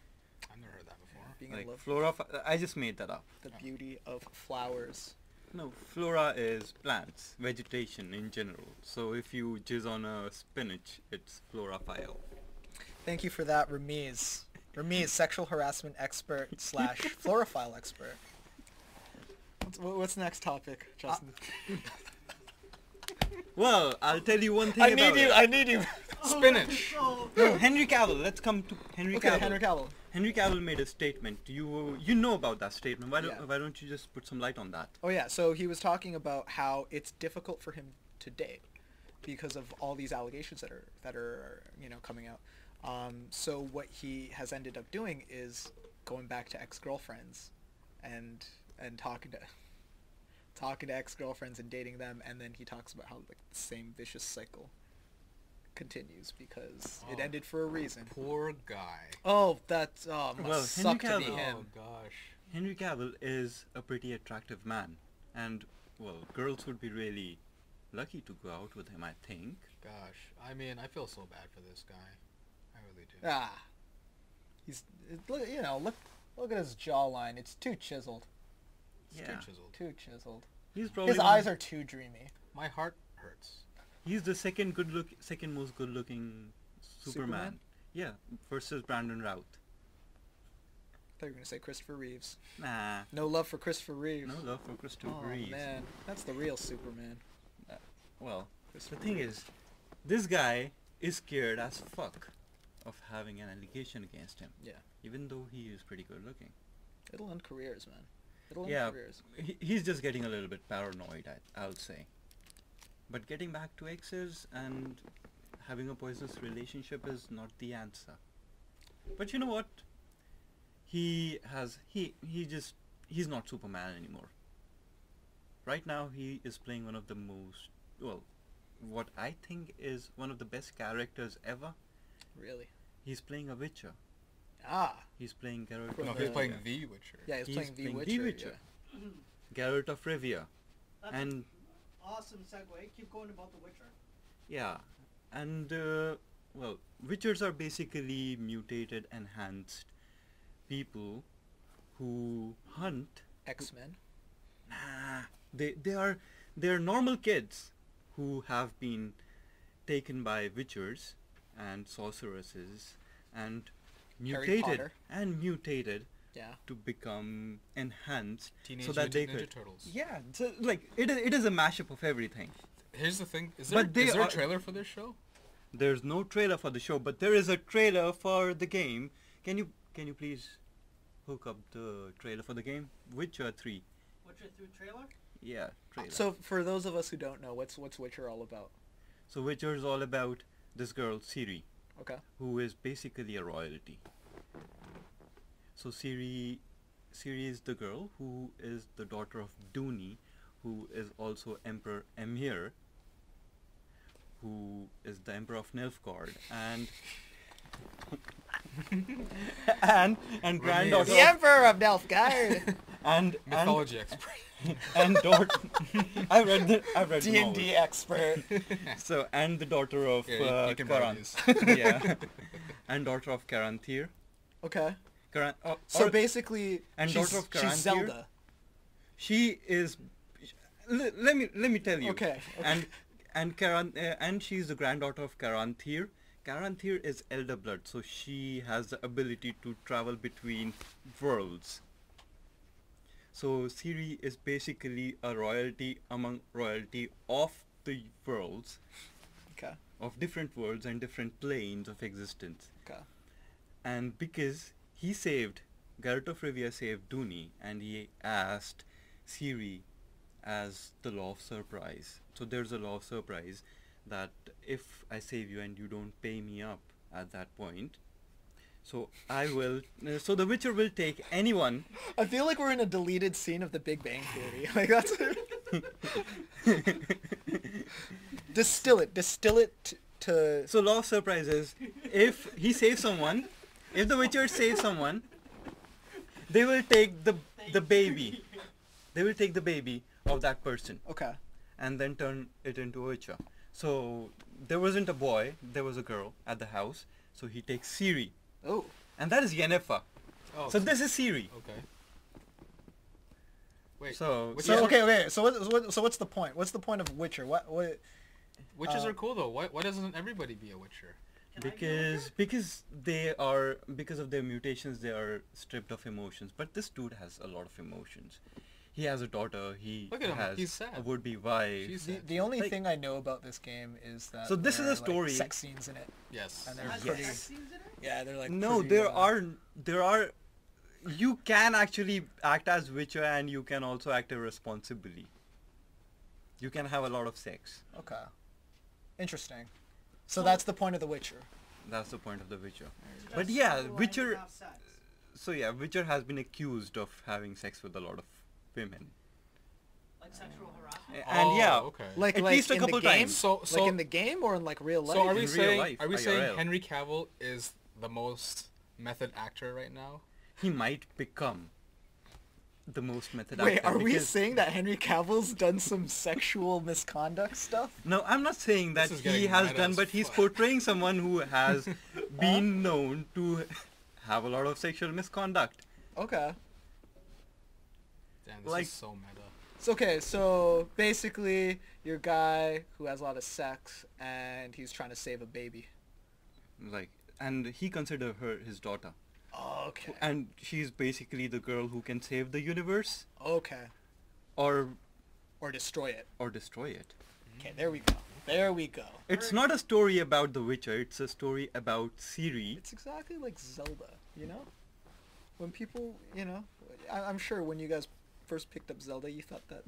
I've never heard that before. Being like in love florophile... I just made that up. with the beauty of flowers. No, flora is plants, vegetation in general. So if you jizz on a spinach, it's florophile. Thank you for that, Rameaz. Rameaz, sexual harassment expert / florophile expert. What's the next topic, Justin? Well, I'll tell you one thing I about need you. it. I need you. Spinach. No, Henry Cavill. Let's come to Henry Okay, Cavill. Henry Cavill. Henry Cavill made a statement. You know about that statement. Why Yeah. don't you just put some light on that? Oh yeah, so he was talking about how it's difficult for him to date because of all these allegations that are coming out. So what he has ended up doing is going back to ex-girlfriends and talking to ex-girlfriends and dating them, and then he talks about how like the same vicious cycle continues because it ended for a reason. Poor guy. Oh, must Well, suck to Henry be Cavill- him. Oh gosh. Henry Cavill is a pretty attractive man, and well, girls would be really lucky to go out with him, I think. Gosh. I mean, I feel so bad for this guy. I really do. He's look at his jawline. It's too chiseled. It's Yeah. too chiseled. Too chiseled. He's probably His eyes are too dreamy. My heart hurts. He's the second most good-looking Superman. Yeah, versus Brandon Routh. I thought you were gonna say Christopher Reeves. Nah, No love for Christopher Reeves. no love for Christopher Oh Reeves. man, that's the real Superman. Well, the Christopher thing Reeves. is, this guy is scared as fuck of having an allegation against him, Yeah, even though he is pretty good-looking. it'll end careers, man. It'll end Yeah, careers. he's just getting a little bit paranoid, I'll say. But getting back to exes and having a poisonous relationship is not the answer. But you know what? He's not Superman anymore. Right now he is playing one of the most, well, what I think is one of the best characters ever. Really? He's playing a Witcher. Ah, He's playing Geralt From No, of he's the- playing Rivia. The Witcher. yeah, he's He's playing The playing Witcher. The Witcher. Geralt of Rivia. That's And awesome segue. Keep going about The Witcher. yeah, and well, Witchers are basically mutated, enhanced people who hunt. Yeah. X-Men. Nah, they're normal kids who have been taken by witchers and sorceresses and Harry Potter. mutated Yeah. to become enhanced Teenage so that they Mutant Ninja could. Turtles. Yeah, so like it is a mashup of everything. Here's the thing. Is But there, they is there a are- trailer for this show? There's no trailer for the show, but there is a trailer for the game. Can you please hook up the trailer for the game? Witcher 3. Witcher 3 trailer? Yeah, trailer. So for those of us who don't know, what's Witcher all about? So Witcher is all about this girl, Ciri, Okay. who is basically a royalty. So Ciri is the girl who is the daughter of Duni, who is also Emperor Emhyr, who is the Emperor of Nilfgaard, and and granddaughter The Emperor of Nilfgaard. and Mythology expert. and daughter. I read the D&D expert. So and the daughter of Yeah, you can borrow Karan. these. Yeah, and daughter of Karanthir. Okay. Karan. So basically, and she's, daughter of she's Karanthir. Zelda. She is. Let me tell you. Okay. And she's the granddaughter of Karanthir. Karanthir is elder blood, so she has the ability to travel between worlds. So Ciri is basically a royalty among royalty of the worlds, Okay. of different worlds and different planes of existence. Okay. And because he saved, Geralt of Rivia saved Duni, and he asked Ciri as the law of surprise. So there's a law of surprise that if I save you and you don't pay me up at that point, so I will, so the Witcher will take anyone. I feel like we're in a deleted scene of The Big Bang Theory. Like that's. Distill it to. So law of surprise is, if he saves someone, if the Witcher saves someone, they will take the baby. They will take the baby of that person Okay. and then turn it into a Witcher. So there wasn't a boy, there was a girl at the house. So he takes Ciri, Oh. and that is Yennefer. Oh, So this is Ciri. Okay. Wait. So Witches So are- okay. So what's the point? What's the point of Witcher? What? Witches uh, are cool though. Why doesn't everybody be a Witcher? Because because of their mutations they are stripped of emotions. But this dude has a lot of emotions. He has a daughter. He Look at him, has he's sad. a would-be wife. She's The, sad. the only Like- thing I know about this game is that So this is there a are, story. like, sex scenes in it, Yes. and they're Yes. pretty. Sex scenes in it? Yeah, they're like. No, pretty, there are. You can actually act as Witcher, and you can also act irresponsibly. You can have a lot of sex. Okay. Interesting. So that's the point of The Witcher. That's the point of the Witcher. Just But yeah, go and Witcher. have sex. So yeah, Witcher has been accused of having sex with a lot of women. Like sexual harassment. And Oh, yeah, okay. Like at like least a in couple the game? times. So Like in the game or in like real life? So are In we real saying life, are we IRL. saying Henry Cavill is the most method actor right now? He might become the most method Wait, actor. are we because- saying that Henry Cavill's done some sexual misconduct stuff? No, I'm not saying that This is he getting has meta done, as but he's fuck. portraying someone who has been known to have a lot of sexual misconduct. Okay. Damn, this Like- is so meta. So, okay, so basically you're a guy who has a lot of sex and he's trying to save a baby. Like, and he considered her his daughter. Okay. And she's basically the girl who can save the universe Okay. or Or destroy it. destroy it. Okay, there we go. There we go. It's not a story about The Witcher, it's a story about Ciri. It's exactly like Zelda, you know? When people, you know, I'm sure when you guys first picked up Zelda, you thought that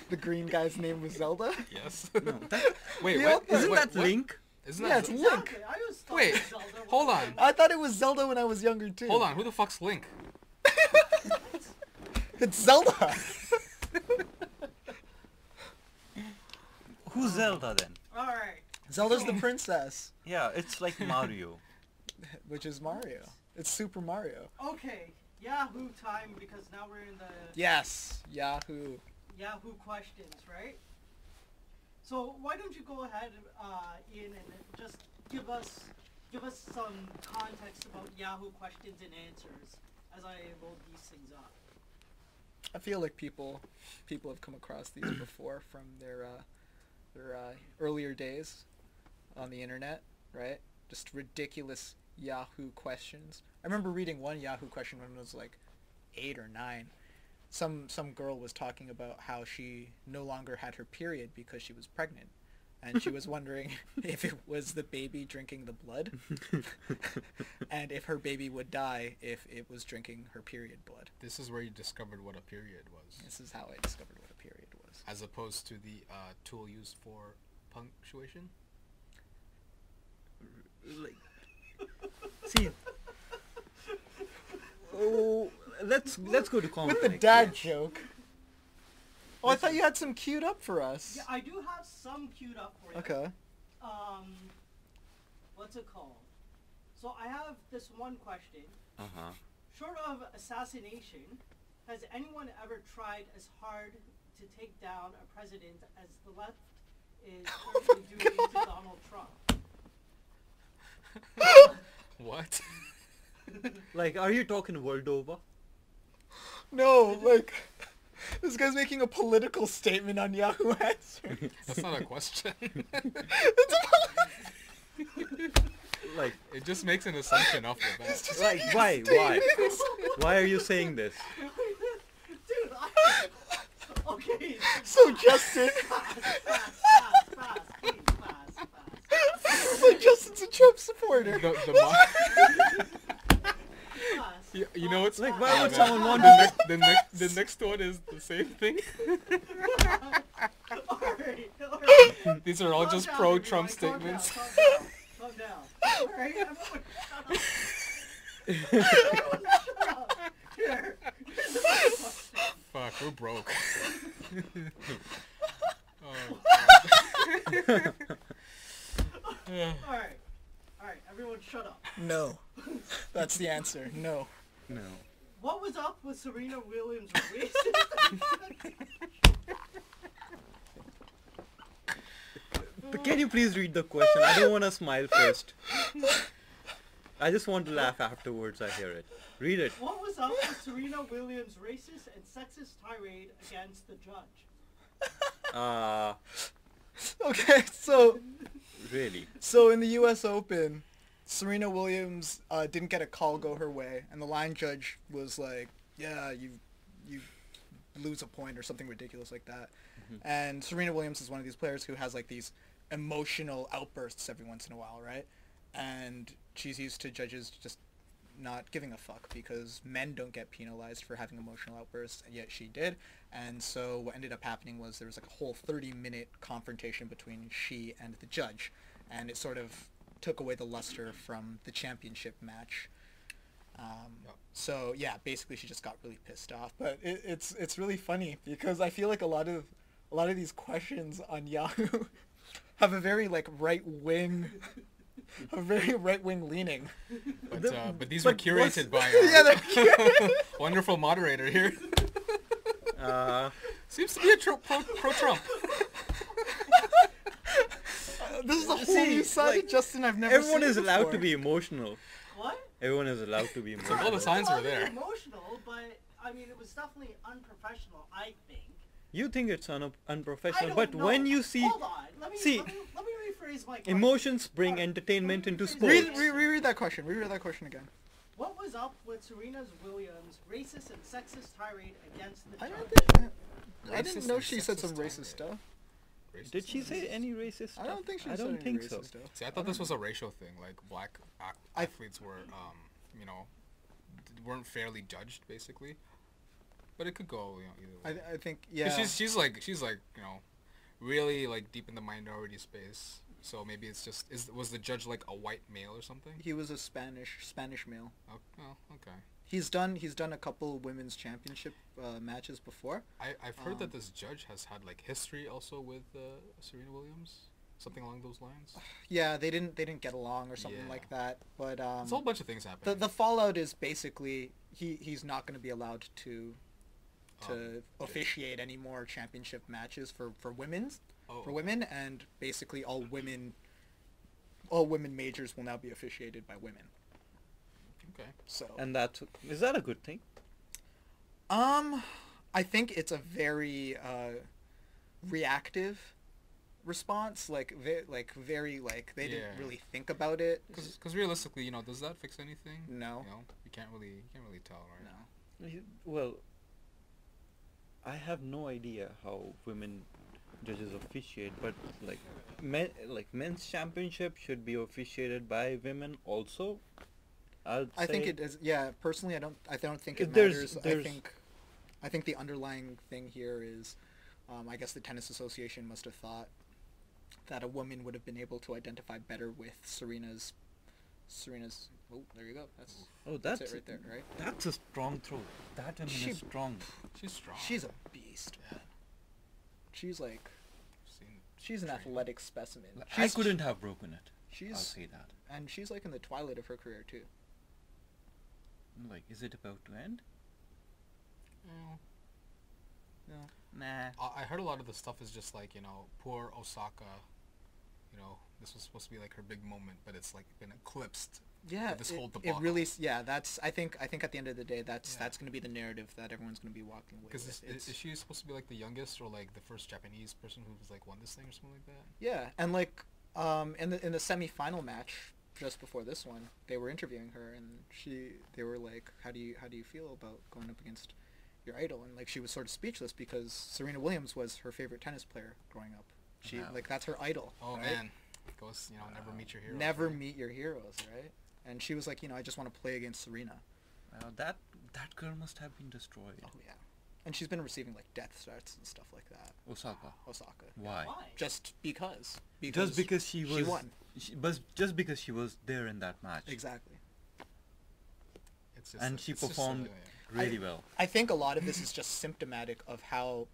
the green guy's name was Zelda? Yes. No, that, Wait, Yeah, what? isn't wait, that what? Link? Isn't Yeah, that it's Zo- Link. Exactly. I was thought Wait, Zelda was hold the on. same. I thought it was Zelda when I was younger too. Hold on, who the fuck's Link? It's Zelda! Who's Zelda then? Alright. Zelda's the princess, Yeah, it's like Mario. which is Mario. It's Super Mario. Okay. Yahoo time because now we're in the Yes, Yahoo. Yahoo questions, right? So why don't you go ahead, Ian, and just give us some context about Yahoo questions and answers as I load these things up. I feel like people have come across these before from their earlier days on the internet, right? Just ridiculous Yahoo questions. I remember reading one Yahoo question when I was like 8 or 9. Some girl was talking about how she no longer had her period because she was pregnant, and she was wondering if it was the baby drinking the blood, and if her baby would die if it was drinking her period blood. This is where you discovered what a period was, This is how I discovered what a period was. as opposed to the tool used for punctuation. Like, see. Oh, let's go to conflict. With the dad here. joke. Oh, I thought you had some queued up for us. Yeah, I do have some queued up for you. Okay. What's it called? So I have this one question. Uh-huh. Short of assassination, has anyone ever tried as hard to take down a president as the left is currently doing to Donald Trump? What? Like, are you talking world over? No, like, this guy's making a political statement on Yahoo Answers. That's not a question. Like, It just makes an assumption off the bat. like why? Why are you saying this? Dude, okay. So Justin, Fast, please, fast. so Justin's a Trump supporter. Fast. You know what's Like, why would the- someone want the next one is the same thing. Alright. These are all Calm just down, pro-Trump everyone, calm down, statements. Calm down. Alright, everyone shut up. Everyone shut up. Here. Here's the first question. Fuck, we're broke. Alright. Alright, everyone shut up. No, that's the answer. No. No. What was up with Serena Williams' race? Can you please read the question? I don't want to smile first. I just want to laugh afterwards I hear it. Read it. What was up with Serena Williams' racist and sexist tirade against the judge? Okay, so Really? in the U.S. Open, Serena Williams didn't get a call go her way, and the line judge was like, "Yeah, you lose a point," or something ridiculous like that. And Serena Williams is one of these players who has like these emotional outbursts every once in a while, right? And she's used to judges just not giving a fuck because men don't get penalized for having emotional outbursts, and yet she did. And so what ended up happening was there was like a whole 30-minute confrontation between she and the judge, and it sort of took away the luster from the championship match. So yeah, basically she just got really pissed off. But it's really funny because I feel like a lot of these questions on Yahoo have a very like right wing leaning. But these were curated by wonderful moderator here. Seems to be a pro Trump. This is a whole new side of Justin I've never Everyone seen is allowed before. to be emotional. What? Everyone is allowed to be emotional. All the signs were there. Emotional, but I mean, it was definitely unprofessional. I think. You think it's I unprofessional, don't but know. when you see... Hold on. Let me see, rephrase my question. emotions bring Alright, entertainment let me into rephrase sports. my Reread that question. Reread that question again. What was up with Serena Williams' racist and sexist tirade against the I judge? didn't Racist know and she said some sexist racist tirade. stuff. Did she say any racist stuff? I don't think she I said don't any think racist so. stuff. See, I thought this was a racial thing. Like black athletes were, weren't fairly judged, basically. But it could go, either way. I think yeah. 'Cause she's like really like deep in the minority space. So maybe it's just was the judge like a white male or something? He was a Spanish male. Oh, okay. He's done a couple women's championship matches before. I've heard that this judge has had like history also with Serena Williams, something along those lines. Yeah, they didn't get along or something Yeah. like that. But There's a whole bunch of things happening. the fallout is basically he's not going to be allowed to officiate any more championship matches for women, and basically all women majors will now be officiated by women. Okay. So And is that a good thing? I think it's a very reactive response, like very they didn't really think about it. Because realistically, does that fix anything? No. You can't really tell, right? No. Well, I have no idea how women judges officiate, but men's championship should be officiated by women also. I think it is. Yeah, personally, I don't think it There's- matters. I think the underlying thing here is, I guess the tennis association must have thought that a woman would have been able to identify better with Serena's. Oh, there you go. That's it right there, right? That's a strong throw. That woman is strong. She's strong. She's a beast, man. She's like, Seen she's an training. athletic specimen. I couldn't have broken it. I'll She's say that. and she's like in the twilight of her career too. Like, is it about to end? No. No. Nah. I heard a lot of the stuff is just like, poor Osaka, this was supposed to be like her big moment, but it's like been eclipsed. Yeah, with this whole it debacle. really. Yeah, that's. I think at the end of the day, that's going to be the narrative that everyone's going to be walking away Because with. is she supposed to be like the youngest or like the first Japanese person who's like won this thing or something like that? Yeah, and like in the semi-final match just before this one, they were interviewing her, and they were like, how do you feel about going up against your idol? And like she was sort of speechless because Serena Williams was her favorite tennis player growing up. She Wow. like that's her idol. Oh right? man, goes never meet your hero. Never meet your heroes, right? And she was like, I just want to play against Serena. Well, that girl must have been destroyed. Oh yeah, and she's been receiving like death threats and stuff like that. Osaka. Why? Why? Just because. Just because she won. Just because she was there in that match. Exactly. It's just And a- she it's just a- performed really well. I think a lot of this is just symptomatic of how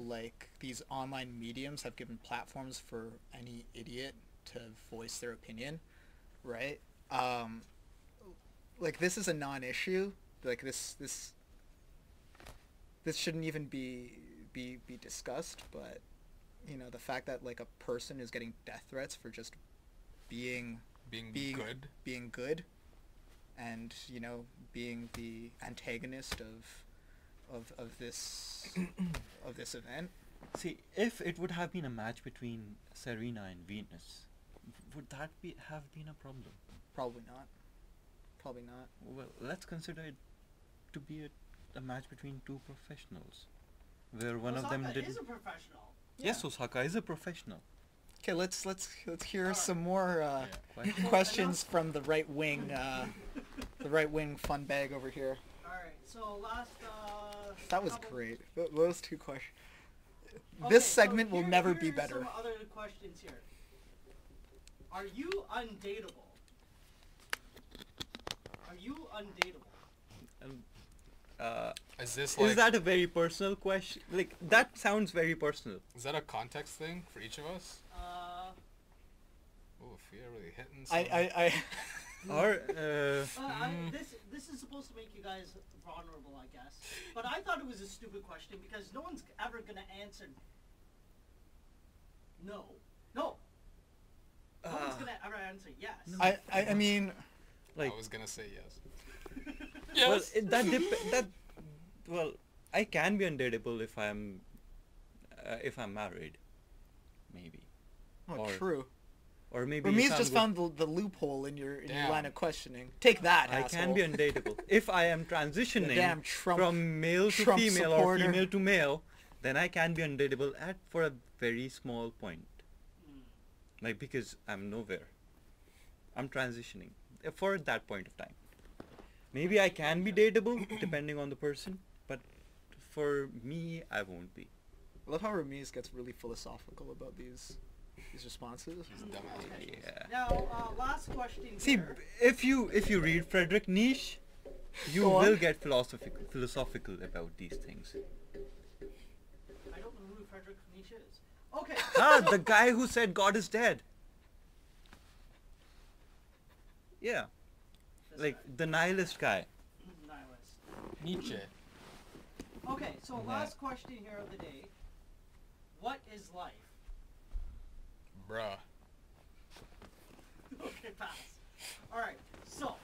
like these online mediums have given platforms for any idiot to voice their opinion, right? Like this is a non-issue. Like this shouldn't even be discussed, but the fact that like a person is getting death threats for just being good. being good, and being the antagonist of this event See, if it would have been a match between Serena and Venus, would that have been a problem? Probably not. Probably not. Well, let's consider it to be a match between two professionals, where one of them Osaka didn't. is a professional. Yes, Osaka is a professional. Okay, let's hear some more Question. questions from the right wing fun bag over here. All right. So last. That was couple- great. Those two questions. Okay, This so segment will never be here's better. Some other questions here. Are you undateable? Are you undateable? Is this like? Is that a very personal question? Like, that sounds very personal. Is that a context thing for each of us? Oh, if you're really hitting. I Or, This is supposed to make you guys vulnerable, I guess. But I thought it was a stupid question because no one's ever gonna answer. No. No. No one's gonna ever answer yes. I mean, like, I was gonna say yes. well, well, I can be undateable if I'm married, maybe, oh, true. or maybe. Rameaz if I'm just go- found the loophole in your Damn. line of questioning. Take that, I asshole. can be undateable if I am transitioning damn Trump- from male to Trump female supporter. or female to male. Then I can be undateable for a very small point, like because I'm nowhere. I'm transitioning for that point of time. Maybe I can be dateable depending on the person, but for me, I won't be. I love how Rameaz gets really philosophical about these responses. He's a dumbass. Yeah. Now, last question. See, here. if you read Friedrich Nietzsche, you Go will on. get philosophical about these things. I don't know who Friedrich Nietzsche is. Okay. The guy who said God is dead. Yeah, This like guy. the nihilist guy. Nihilist. Nietzsche. Okay, so Yeah. last question here of the day. What is life? Bruh. Okay, pass. All right, so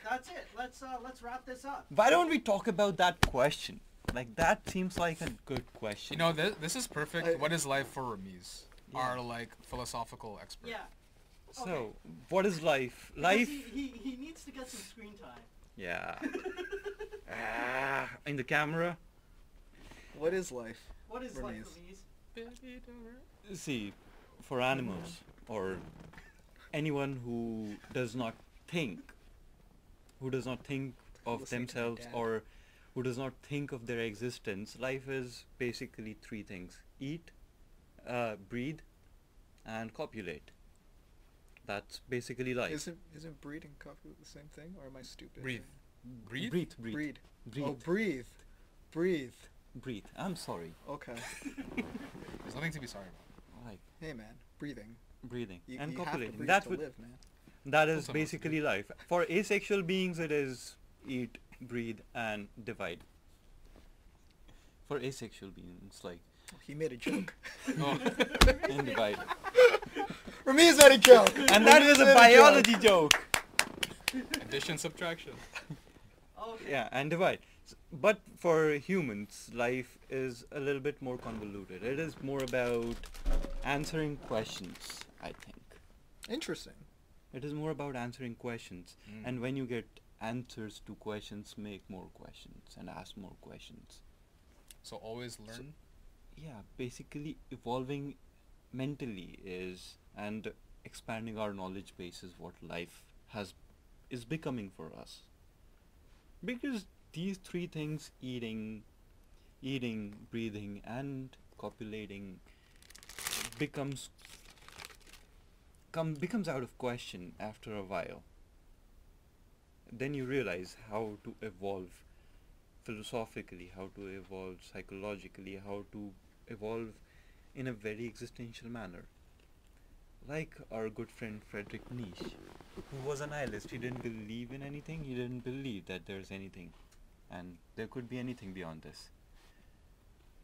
that's it. Let's wrap this up. Why don't we talk about that question? Like, that seems like a good question. You know, this is perfect. I- What is life for Rameaz? Yeah. Our like philosophical expert. Yeah. So, okay. what is life? Because Life. He needs to get some screen time. Yeah. In the camera. What is life? What is life, Rameaz. Rameaz? See, for animals or anyone who does not think of Listening to my themselves dad. or who does not think of their existence, life is basically three things: eat, breathe, and copulate. That's basically life. Isn't breed and coffee the same thing, or am I stupid? Breathe. Breathe? Breathe. Breed. Breathe. Oh, breathe. Breathe. Breathe. I'm sorry. Okay. There's nothing to be sorry about. Like, Hey man, breathing. breathing You, and you have to copulating. breathe That to would live, man. that is Also must basically be. life. For asexual beings, it is eat, breathe, and divide. For asexual beings, like He made a joke. Oh. and divide. Rameaz made a joke. And that was a Rameaz made biology joke. Addition, subtraction. Okay. Yeah, and divide. But for humans, life is a little bit more convoluted. It is more about answering questions, I think. Interesting. It is more about answering questions. Mm. And when you get answers to questions, make more questions and ask more questions. So always learn. Yeah, basically evolving mentally and expanding our knowledge base is what life is becoming for us. Because these three things, eating, breathing, and copulating, becomes out of question after a while. Then you realize how to evolve philosophically, how to evolve psychologically, how to evolve in a very existential manner. Like our good friend Friedrich Nietzsche, who was a nihilist. He didn't believe in anything. He didn't believe that there's anything, and there could be anything beyond this.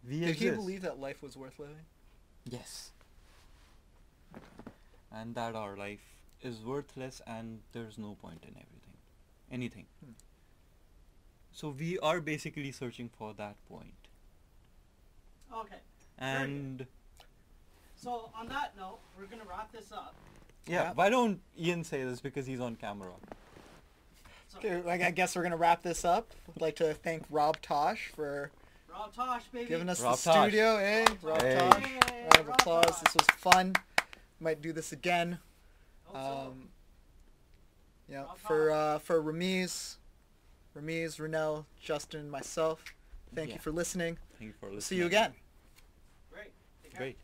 We Did he exist. believe that life was worth living? Yes. And that our life is worthless and there's no point in anything. Hmm. So we are basically searching for that point. Okay. And So on that note, we're gonna wrap this up. yeah, why don't Ian say this because he's on camera? So, Okay, I guess we're gonna wrap this up. I'd like to thank Rob Tosh for Rob Tosh, baby. giving us Rob the Tosh. studio. Hey, Rob Hey. Tosh. Hey, Round of Rob applause. Tosh. This was fun. Might do this again. Hope so. Yeah, Rob for Rameaz, Renniel, Justin, and myself, thank you Yeah. for listening. Thank you for listening. See you again. Great. Take care. Great.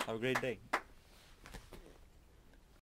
Have a great day.